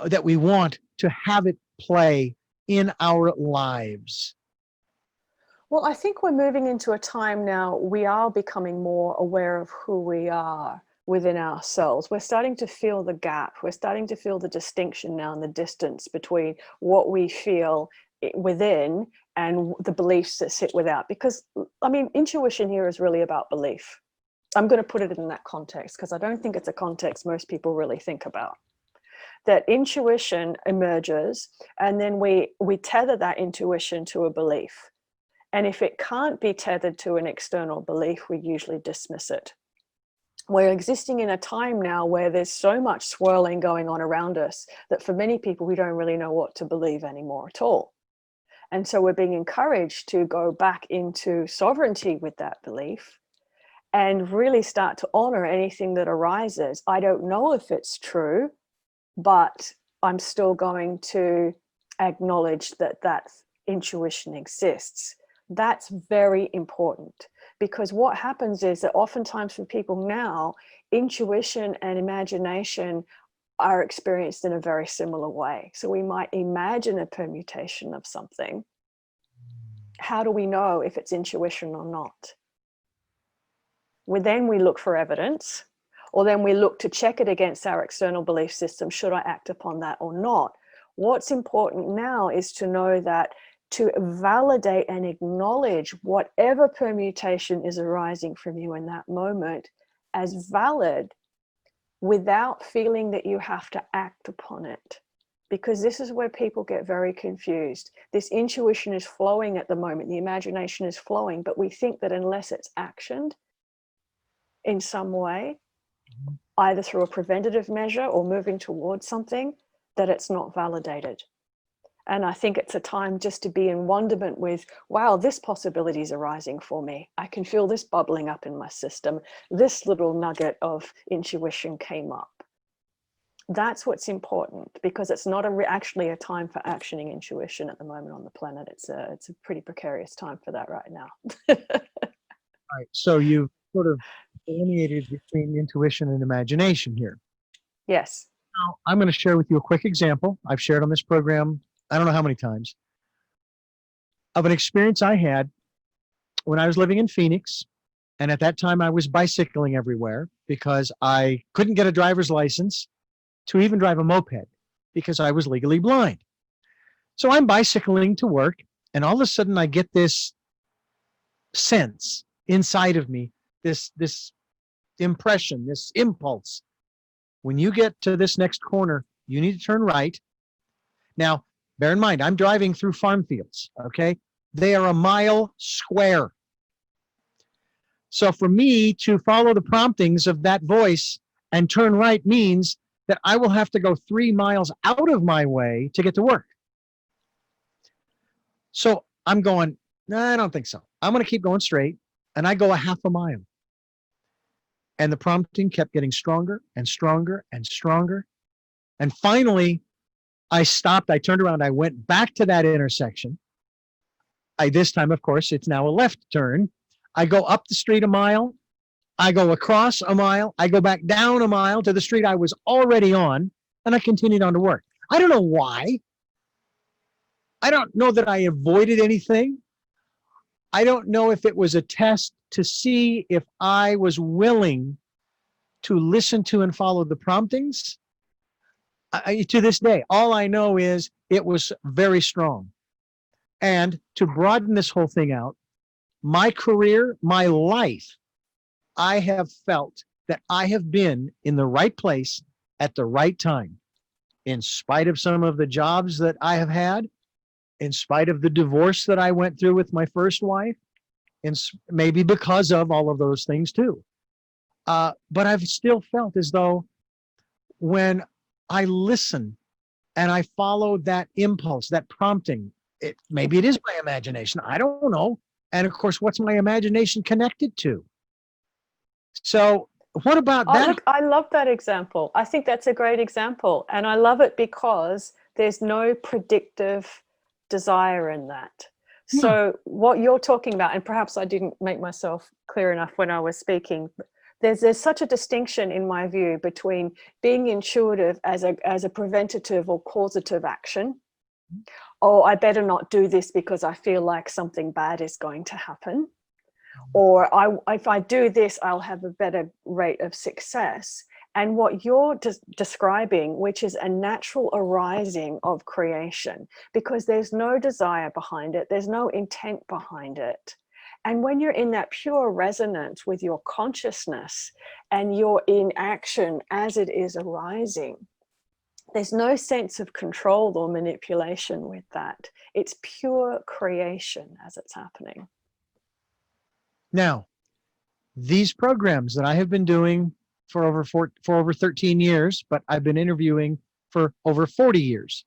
that we want to have it play in our lives. Well, I think we're moving into a time now, we are becoming more aware of who we are within ourselves. We're starting to feel the gap. We're starting to feel the distinction now and the distance between what we feel within and the beliefs that sit without. Because, I mean, intuition here is really about belief. I'm going to put it in that context because I don't think it's a context most people really think about. That intuition emerges, and then we tether that intuition to a belief. And if it can't be tethered to an external belief, we usually dismiss it. We're existing in a time now where there's so much swirling going on around us that for many people, we don't really know what to believe anymore at all. And so we're being encouraged to go back into sovereignty with that belief and really start to honor anything that arises. I don't know if it's true, but I'm still going to acknowledge that that intuition exists. That's very important, because what happens is that oftentimes for people now, intuition and imagination are experienced in a very similar way. So we might imagine a permutation of something. How do we know if it's intuition or not? Then we look for evidence, or then we look to check it against our external belief system. Should I act upon that or not? What's important now is to know that to validate and acknowledge whatever permutation is arising from you in that moment as valid without feeling that you have to act upon it. Because this is where people get very confused. This intuition is flowing at the moment, the imagination is flowing, but we think that unless it's actioned in some way, either through a preventative measure or moving towards something, that it's not validated. And I think it's a time just to be in wonderment with, wow, this possibility is arising for me. I can feel this bubbling up in my system. This little nugget of intuition came up. That's what's important, because it's not actually a time for actioning intuition at the moment on the planet. It's a pretty precarious time for that right now. All right, so you've sort of delineated between intuition and imagination here. Yes. Now, I'm going to share with you a quick example. I've shared on this program, I don't know how many times, of an experience I had when I was living in Phoenix. And at that time, I was bicycling everywhere because I couldn't get a driver's license to even drive a moped because I was legally blind. So I'm bicycling to work, and all of a sudden I get this sense inside of me, this impression, this impulse. When you get to this next corner, you need to turn right. Now, bear in mind, I'm driving through farm fields, okay? They are a mile square. So for me to follow the promptings of that voice and turn right means that I will have to go 3 miles out of my way to get to work. So I'm going, no, I don't think so. I'm going to keep going straight. And I go a half a mile. And the prompting kept getting stronger and stronger and stronger. And finally, I stopped. I turned around. I went back to that intersection. This time, of course, it's now a left turn. I go up the street a mile. I go across a mile. I go back down a mile to the street I was already on. And I continued on to work. I don't know why. I don't know that I avoided anything. I don't know if it was a test to see if I was willing to listen to and follow the promptings. To this day, all I know is it was very strong. And to broaden this whole thing out, my career, my life, I have felt that I have been in the right place at the right time, in spite of some of the jobs that I have had, in spite of the divorce that I went through with my first wife, and maybe because of all of those things too. But I've still felt as though when I listen and I follow that impulse, that prompting, maybe it is my imagination. I don't know. And of course, what's my imagination connected to? So what about that? Look, I love that example. I think that's a great example. And I love it because there's no predictive desire in that. So what you're talking about, and perhaps I didn't make myself clear enough when I was speaking, there's such a distinction in my view between being intuitive as a preventative or causative action. Oh, I better not do this because I feel like something bad is going to happen. Or if I do this, I'll have a better rate of success. And what you're describing, which is a natural arising of creation, because there's no desire behind it, there's no intent behind it. And when you're in that pure resonance with your consciousness and you're in action as it is arising, there's no sense of control or manipulation with that. It's pure creation as it's happening. Now, these programs that I have been doing for over 13 years, but I've been interviewing for over 40 years.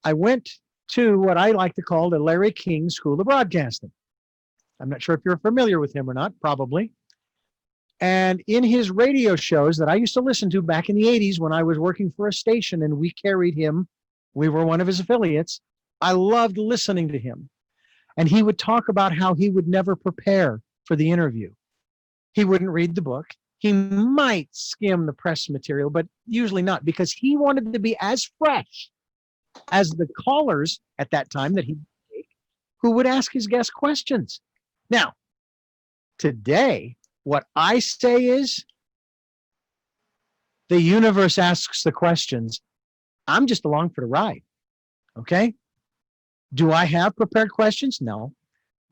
I went to what I like to call the Larry King School of Broadcasting. I'm not sure if you're familiar with him or not, probably. And in his radio shows that I used to listen to back in the 80s when I was working for a station and we carried him, we were one of his affiliates, I loved listening to him. And he would talk about how he would never prepare for the interview. He wouldn't read the book. He might skim the press material, but usually not, because he wanted to be as fresh as the callers at that time that he who would ask his guests questions. Now, today, what I say is the universe asks the questions. I'm just along for the ride. Okay? Do I have prepared questions? No.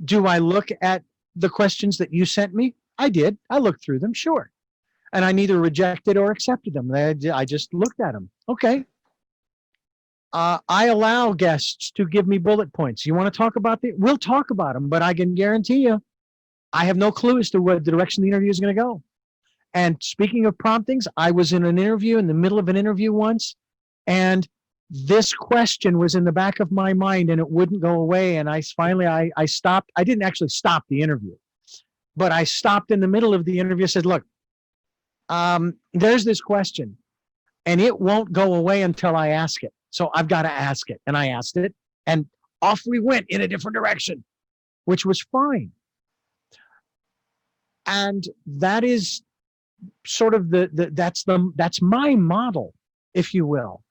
Do I look at the questions that you sent me? I did. I looked through them, sure. And I neither rejected or accepted them. I just looked at them. Okay. I allow guests to give me bullet points. You want to talk about it? We'll talk about them, but I can guarantee you, I have no clue as to what the direction the interview is going to go. And speaking of promptings, I was in an interview, in the middle of an interview once, and this question was in the back of my mind and it wouldn't go away. And I stopped. I didn't actually stop the interview, but I stopped in the middle of the interview and said, look, there's this question and it won't go away until I ask it. So I've got to ask it. And I asked it and off we went in a different direction, which was fine. And that is sort of that's my model, if you will,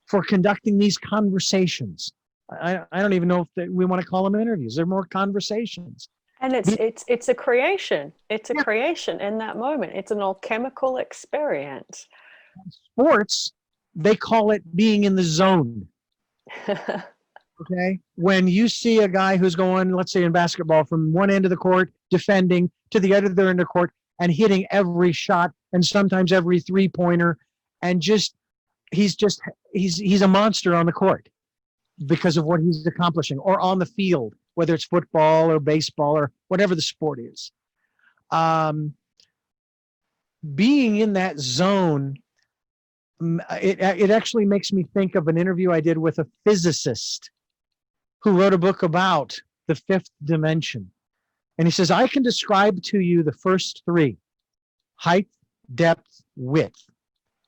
for conducting these conversations. I don't even know if we want to call them interviews. They're more conversations. And it's a creation. It's a creation in that moment. It's an alchemical experience. Sports, they call it being in the zone. Okay? When you see a guy who's going, let's say in basketball, from one end of the court, defending, to the other end of the court, and hitting every shot, and sometimes every three-pointer, and he's a monster on the court because of what he's accomplishing, or on the field, whether it's football or baseball or whatever the sport is. being in that zone, it actually makes me think of an interview I did with a physicist who wrote a book about the fifth dimension. And he says, I can describe to you the first three: height, depth, width.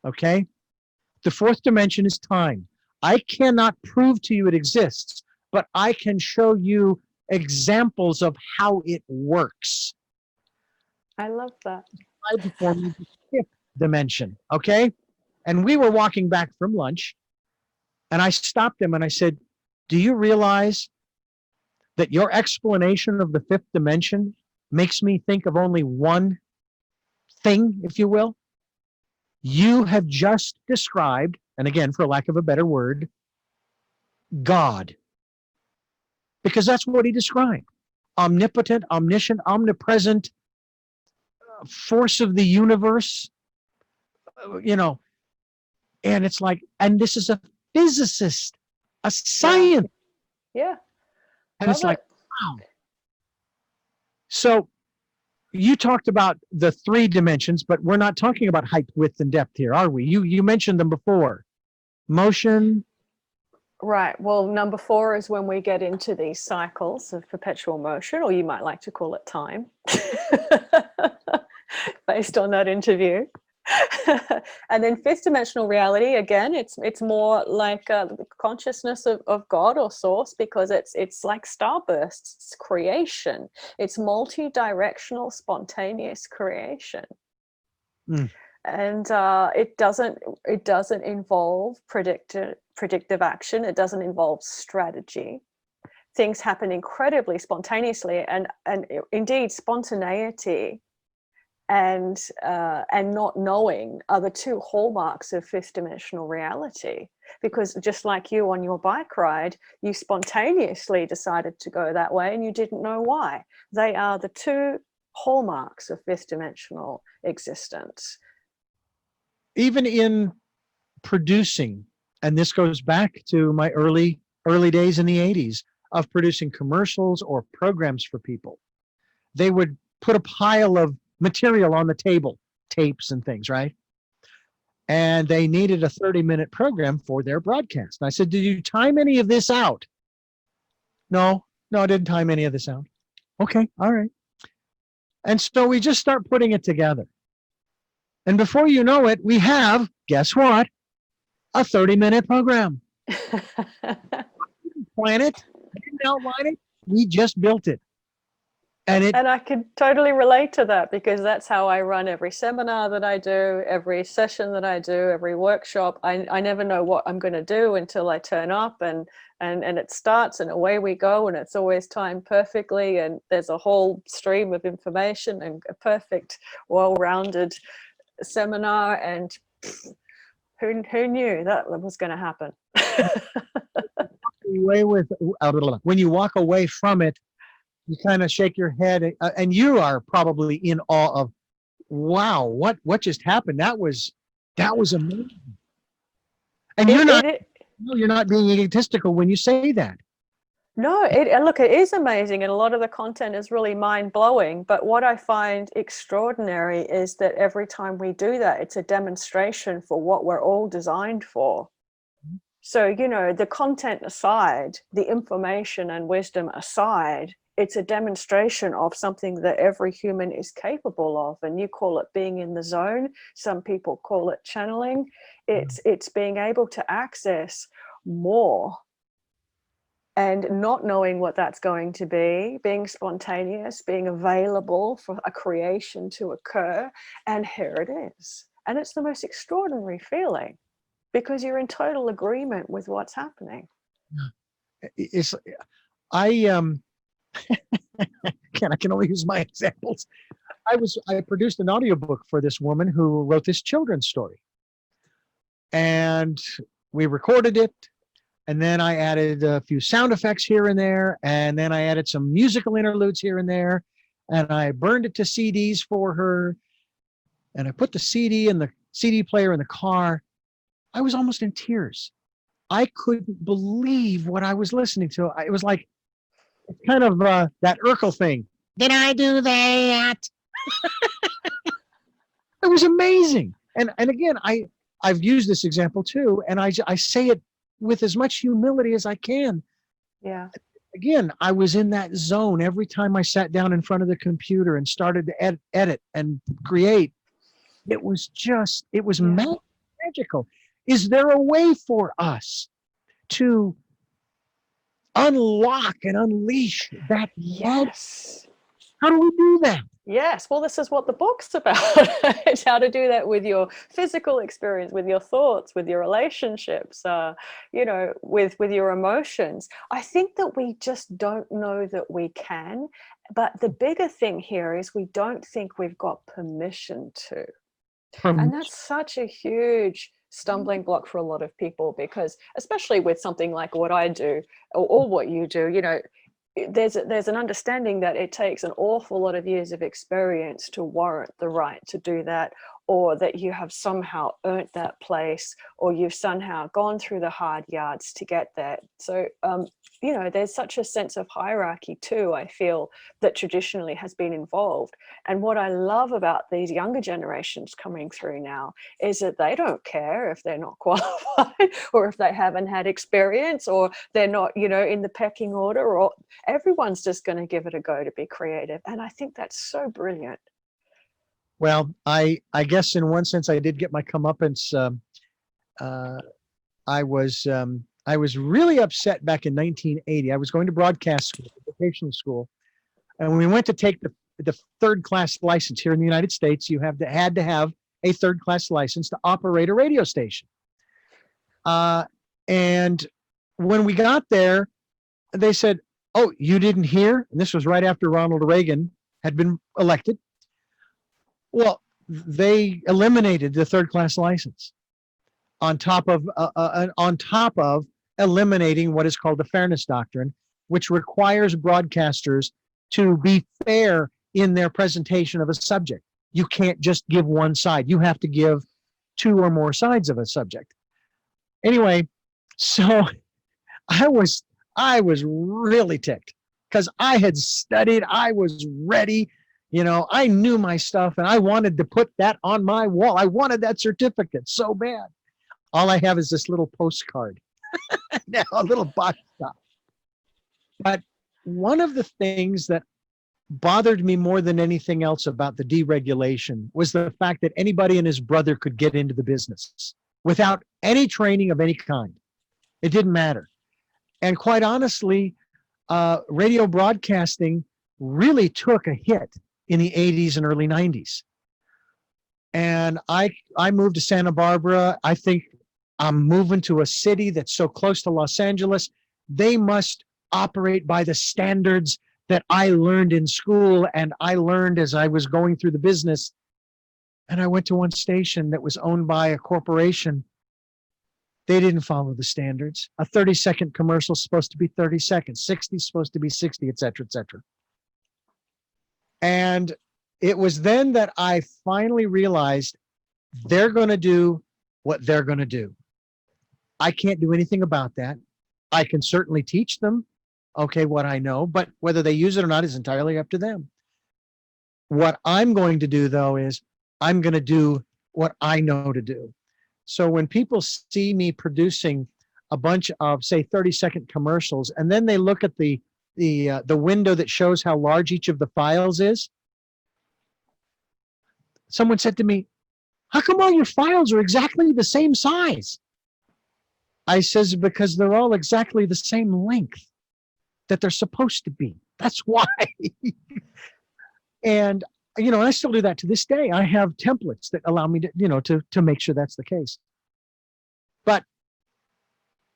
Okay? The fourth dimension is time. I cannot prove to you it exists, but I can show you examples of how it works. I love that. Describe for me the fifth dimension. Okay? And we were walking back from lunch, and I stopped him and I said, do you realize that your explanation of the fifth dimension makes me think of only one thing, if you will? You have just described, and again, for lack of a better word, God. Because that's what he described. Omnipotent, omniscient, omnipresent force of the universe, and it's like, and this is a physicist, a science. Yeah. And it's like, wow. So you talked about the three dimensions, but we're not talking about height, width, and depth here, are we? You mentioned them before. Motion. Right. Well, number 4 is when we get into these cycles of perpetual motion, or you might like to call it time, based on that interview. And then fifth dimensional reality, again, it's more like the consciousness of God or source, because it's like starbursts, it's creation, it's multi-directional spontaneous creation. And it doesn't involve predictive action. It doesn't involve strategy. Things happen incredibly spontaneously, and indeed spontaneity and not knowing are the two hallmarks of fifth dimensional reality. Because just like you on your bike ride, you spontaneously decided to go that way and you didn't know why. They are the two hallmarks of fifth dimensional existence. Even in producing, and this goes back to my early days in the 80s of producing commercials or programs for people, they would put a pile of material on the table, tapes and things, right? And they needed a 30-minute program for their broadcast. And I said, did you time any of this out? No, I didn't time any of this out. Okay, all right. And so we just start putting it together. And before you know it, we have, guess what? A 30-minute program. I didn't plan it. I didn't outline it. We just built it. And I could totally relate to that, because that's how I run every seminar that I do, every session that I do, every workshop. I never know what I'm going to do until I turn up and it starts and away we go, and it's always timed perfectly, and there's a whole stream of information and a perfect, well-rounded seminar, and who knew that was going to happen? When you walk away from it, you kind of shake your head, and you are probably in awe of, wow, what just happened? That was amazing. And you're not being egotistical when you say that. No, look, it is amazing, and a lot of the content is really mind-blowing. But what I find extraordinary is that every time we do that, it's a demonstration for what we're all designed for. So, the content aside, the information and wisdom aside, it's a demonstration of something that every human is capable of. And you call it being in the zone. Some people call it channeling. It's being able to access more and not knowing what that's going to be, being spontaneous, being available for a creation to occur. And here it is. And it's the most extraordinary feeling, because you're in total agreement with what's happening. I can only use my examples. I produced an audiobook for this woman who wrote this children's story. And we recorded it. And then I added a few sound effects here and there. And then I added some musical interludes here and there. And I burned it to CDs for her. And I put the CD in the CD player in the car. I was almost in tears. I couldn't believe what I was listening to. It was like, it's kind of that Urkel thing. Did I do that? It was amazing. And again, I've used this example too, and I say it with as much humility as I can. Yeah. Again, I was in that zone every time I sat down in front of the computer and started to edit and create. It was Yeah. magical. Is there a way for us to unlock and unleash that love? Yes. How do we do that? Yes, well, this is what the book's about. It's how to do that with your physical experience, with your thoughts, with your relationships, with your emotions. I think that we just don't know that we can. But the bigger thing here is we don't think we've got permission to. And that's such a huge stumbling block for a lot of people, because especially with something like what I do, or what you do, there's an understanding that it takes an awful lot of years of experience to warrant the right to do that, or that you have somehow earned that place, or you've somehow gone through the hard yards to get there. So there's such a sense of hierarchy too, I feel, that traditionally has been involved. And what I love about these younger generations coming through now is that they don't care if they're not qualified, or if they haven't had experience, or they're not in the pecking order, or everyone's just going to give it a go to be creative. And I think that's so brilliant. Well, I guess in one sense I did get my comeuppance. I was really upset back in 1980. I was going to broadcast school, vocational school, and we went to take the third class license here in the United States. You had to have a third class license to operate a radio station. And when we got there, they said, "Oh, you didn't hear?" And this was right after Ronald Reagan had been elected. Well, they eliminated the third class license on top of eliminating what is called the fairness doctrine, which requires broadcasters to be fair in their presentation of a subject. You can't just give one side. You have to give two or more sides of a subject. Anyway, so I was really ticked because I had studied, I was ready, I knew my stuff, and I wanted to put that on my wall. I wanted that certificate so bad. All I have is this little postcard, now a little box stop. But one of the things that bothered me more than anything else about the deregulation was the fact that anybody and his brother could get into the business without any training of any kind. It didn't matter. And quite honestly, radio broadcasting really took a hit in the 80s and early 90s. And I moved to Santa Barbara. I think I'm moving to a city that's so close to Los Angeles. They must operate by the standards that I learned in school and I learned as I was going through the business. And I went to one station that was owned by a corporation. They didn't follow the standards. A 30-second commercial is supposed to be 30 seconds, 60 is supposed to be 60, et cetera, et cetera. And it was then that I finally realized they're going to do what they're going to do. I can't do anything about that. I can certainly teach them, okay, what I know, but whether they use it or not is entirely up to them. What I'm going to do, though, is I'm going to do what I know to do. So when people see me producing a bunch of, say, 30-second commercials, and then they look at the window that shows how large each of the files is, someone said to me, "How come all your files are exactly the same size?" I says, "Because they're all exactly the same length that they're supposed to be. That's why." And I still do that to this day. I have templates that allow me to make sure that's the case. But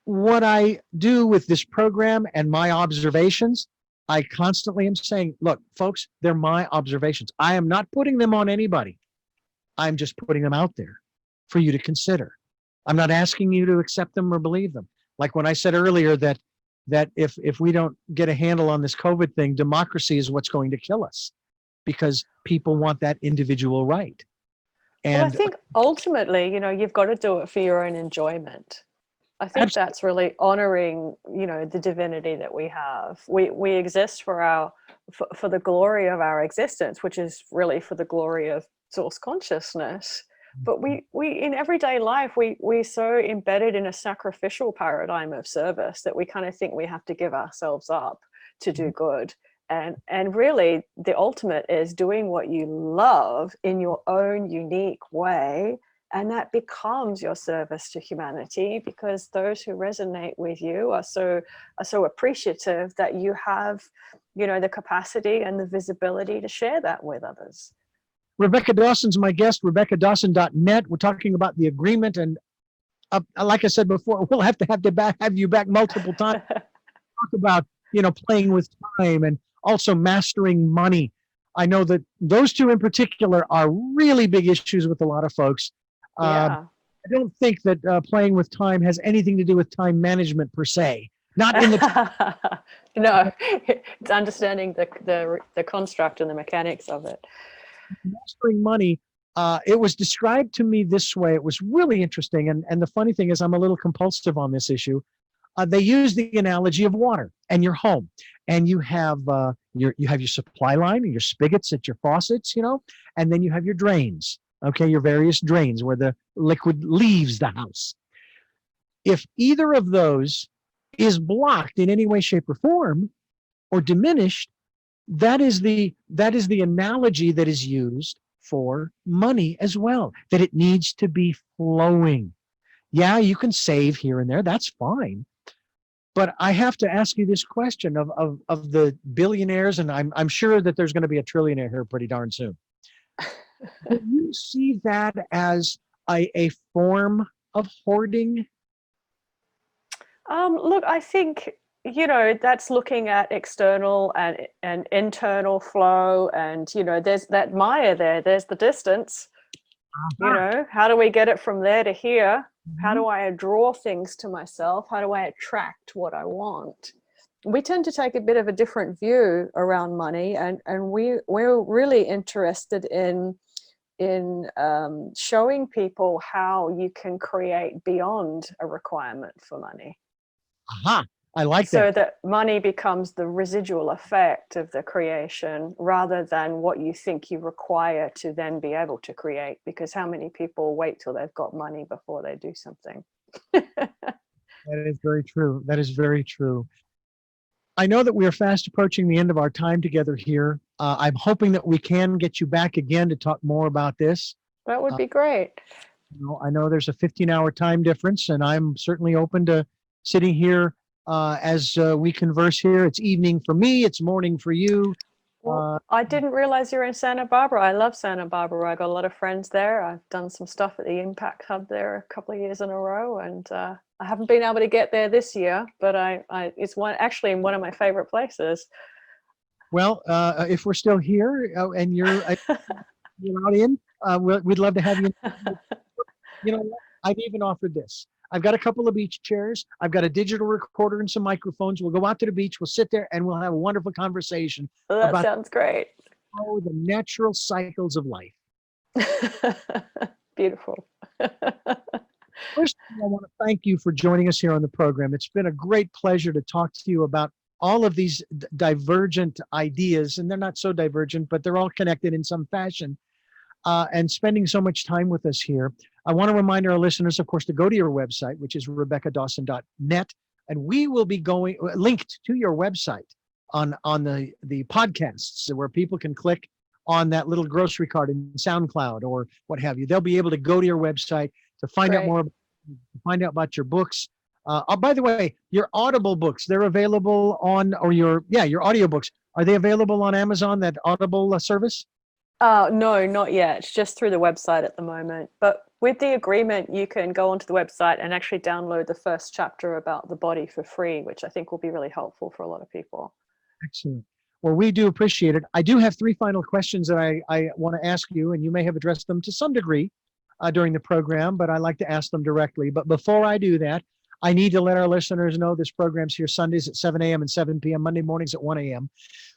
what I do with this program and my observations, I constantly am saying, look, folks, they're my observations. I am not putting them on anybody. I'm just putting them out there for you to consider. I'm not asking you to accept them or believe them. Like when I said earlier that if we don't get a handle on this COVID thing, democracy is what's going to kill us because people want that individual right. And well, I think ultimately, you've got to do it for your own enjoyment. I think that's really honoring, the divinity that we have. We exist for the glory of our existence, which is really for the glory of source consciousness. But we in everyday life, we're so embedded in a sacrificial paradigm of service that we kind of think we have to give ourselves up to do good. And really the ultimate is doing what you love in your own unique way, and that becomes your service to humanity, because those who resonate with you are so appreciative that you have, the capacity and the visibility to share that with others. Rebecca Dawson's my guest, RebeccaDawson.net. We're talking about the agreement, and like I said before, we'll have you back multiple times. Talk about playing with time and also mastering money. I know that those two in particular are really big issues with a lot of folks. Yeah. I don't think that playing with time has anything to do with time management per se. Not in the no, it's understanding the construct and the mechanics of it. mastering money. It was described to me this way. It was really interesting, and the funny thing is, I'm a little compulsive on this issue. They use the analogy of water and your home, and you have your supply line and your spigots at your faucets, and then you have your drains. Okay, your various drains where the liquid leaves the house. If either of those is blocked in any way, shape, or form, or diminished, that is the analogy that is used for money as well, that it needs to be flowing. Yeah, you can save here and there, that's fine. But I have to ask you this question of the billionaires, and I'm sure that there's going to be a trillionaire here pretty darn soon. Do you see that as a form of hoarding? Look, I think, that's looking at external and internal flow, and, there's that Maya there, there's the distance. How do we get it from there to here? How do I draw things to myself? How do I attract what I want? We tend to take a bit of a different view around money, and we're really interested in showing people how you can create beyond a requirement for money. Aha, I like that. So that money becomes the residual effect of the creation rather than what you think you require to then be able to create. Because how many people wait till they've got money before they do something? That is very true. That is very true. I know that we are fast approaching the end of our time together here. I'm hoping that we can get you back again to talk more about this. That would be great. I know there's a 15-hour time difference, and I'm certainly open to sitting here as we converse here. It's evening for me. It's morning for you. Well, I didn't realize you're in Santa Barbara. I love Santa Barbara. I got a lot of friends there. I've done some stuff at the Impact Hub there a couple of years in a row, and I haven't been able to get there this year, but it's actually in one of my favorite places. Well, if we're still here and you're out in, we'd love to have you. You know what? I've even offered this. I've got a couple of beach chairs. I've got a digital recorder and some microphones. We'll go out to the beach. We'll sit there and we'll have a wonderful conversation. Well, that sounds great. The natural cycles of life. Beautiful. First, I want to thank you for joining us here on the program. It's been a great pleasure to talk to you about all of these divergent ideas, and they're not so divergent, but they're all connected in some fashion, and spending so much time with us here. I want to remind our listeners, of course, to go to your website, which is RebeccaDawson.net, and we will be linked to your website on the podcasts where people can click on that little grocery cart in SoundCloud or what have you. They'll be able to go to your website to find out more, find out about your books. By the way, your Audible books, they're available on, or your audiobooks, are they available on Amazon, that Audible service? No, not yet. It's just through the website at the moment. But with the agreement, you can go onto the website and actually download the first chapter about the body for free, which I think will be really helpful for a lot of people. Excellent. Well, we do appreciate it. I do have three final questions that I want to ask you, and you may have addressed them to some degree during the program, but I like to ask them directly. But before I do that, I need to let our listeners know this program's here Sundays at 7 a.m. and 7 p.m., Monday mornings at 1 a.m.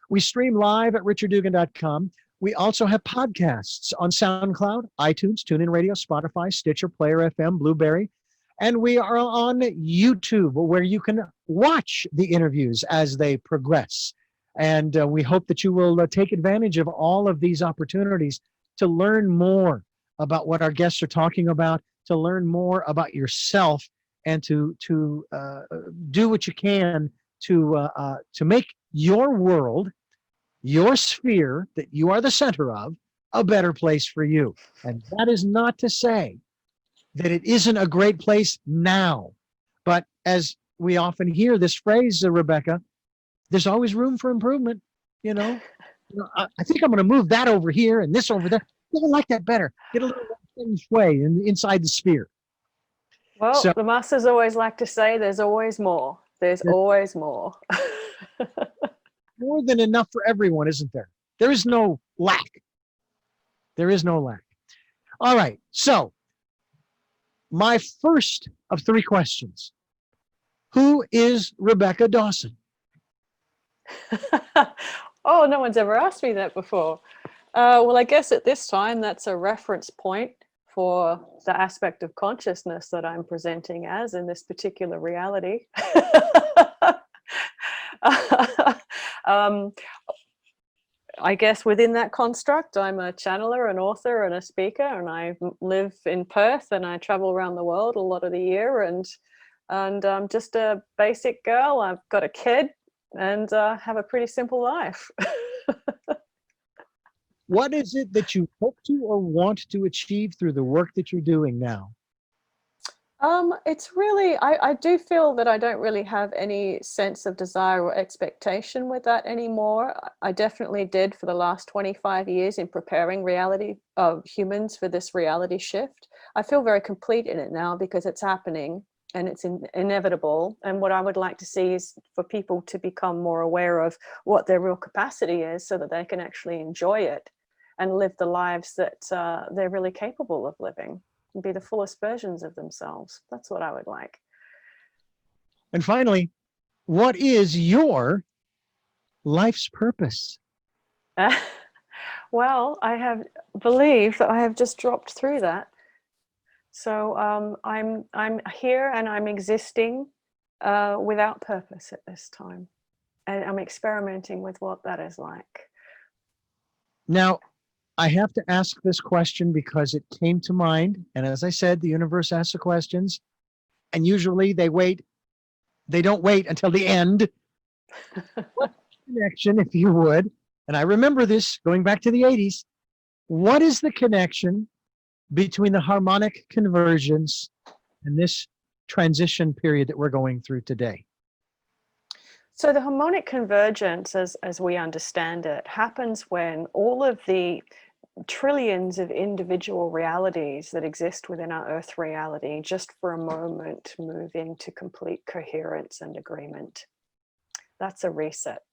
We stream live at richarddugan.com. We also have podcasts on SoundCloud, iTunes, TuneIn Radio, Spotify, Stitcher, Player FM, Blueberry. And we are on YouTube, where you can watch the interviews as they progress. And we hope that you will take advantage of all of these opportunities to learn more about what our guests are talking about, to learn more about yourself, and to do what you can to make your world, your sphere that you are the center of, a better place for you. And that is not to say that it isn't a great place now. But as we often hear this phrase, Rebecca, there's always room for improvement. I think I'm going to move that over here and this over there. I like that better. Get a little feng shui inside the sphere. Well, So, the masters always like to say there's always more. There's always more. More than enough for everyone, isn't there? There is no lack. There is no lack. All right. So, my first of 3 questions. Who is Rebecca Dawson? Oh, no one's ever asked me that before. Well, I guess at this time, that's a reference point for the aspect of consciousness that I'm presenting as in this particular reality. I guess within that construct, I'm a channeler, an author, and a speaker, and I live in Perth, and I travel around the world a lot of the year, and I'm just a basic girl. I've got a kid, and have a pretty simple life. What is it that you hope to or want to achieve through the work that you're doing now? It's really, I do feel that I don't really have any sense of desire or expectation with that anymore. I definitely did for the last 25 years in preparing reality of humans for this reality shift. I feel very complete in it now because it's happening and it's inevitable. And what I would like to see is for people to become more aware of what their real capacity is so that they can actually enjoy it and live the lives that they're really capable of living and be the fullest versions of themselves. That's what I would like. And finally, what is your life's purpose? Well, I believe that I have just dropped through that. So I'm here and I'm existing without purpose at this time. And I'm experimenting with what that is like. Now, I have to ask this question because it came to mind. And as I said, the universe asks the questions. And usually they don't wait until the end. What connection, if you would, and I remember this going back to the 80s, what is the connection between the harmonic convergence and this transition period that we're going through today? So the harmonic convergence, as we understand it, happens when all of the trillions of individual realities that exist within our Earth reality just for a moment move into complete coherence and agreement. That's a reset.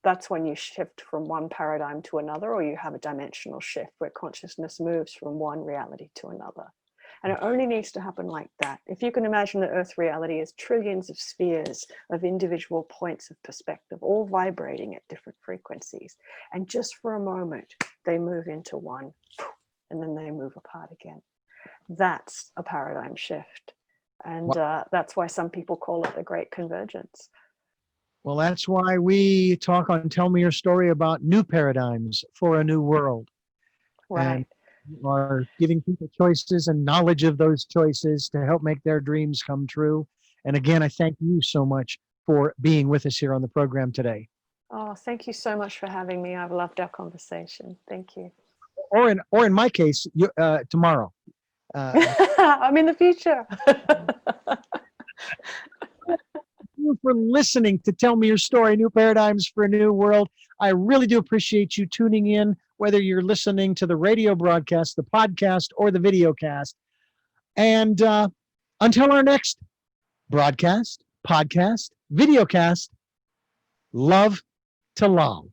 That's when you shift from one paradigm to another, or you have a dimensional shift where consciousness moves from one reality to another. And it only needs to happen like that. If you can imagine the Earth reality as trillions of spheres of individual points of perspective, all vibrating at different frequencies. And just for a moment, they move into one, and then they move apart again. That's a paradigm shift. And that's why some people call it the Great Convergence. Well, that's why we talk on Tell Me Your Story about new paradigms for a new world. Right. And are giving people choices and knowledge of those choices to help make their dreams come true. And again, I thank you so much for being with us here on the program today. Oh, thank you so much for having me. I've loved our conversation. Thank you. Or in my case, tomorrow. I'm in the future. Thank you for listening to Tell Me Your Story, New Paradigms for a New World. I really do appreciate you tuning in, whether you're listening to the radio broadcast, the podcast, or the video cast. And until our next broadcast, podcast, video cast, love to love.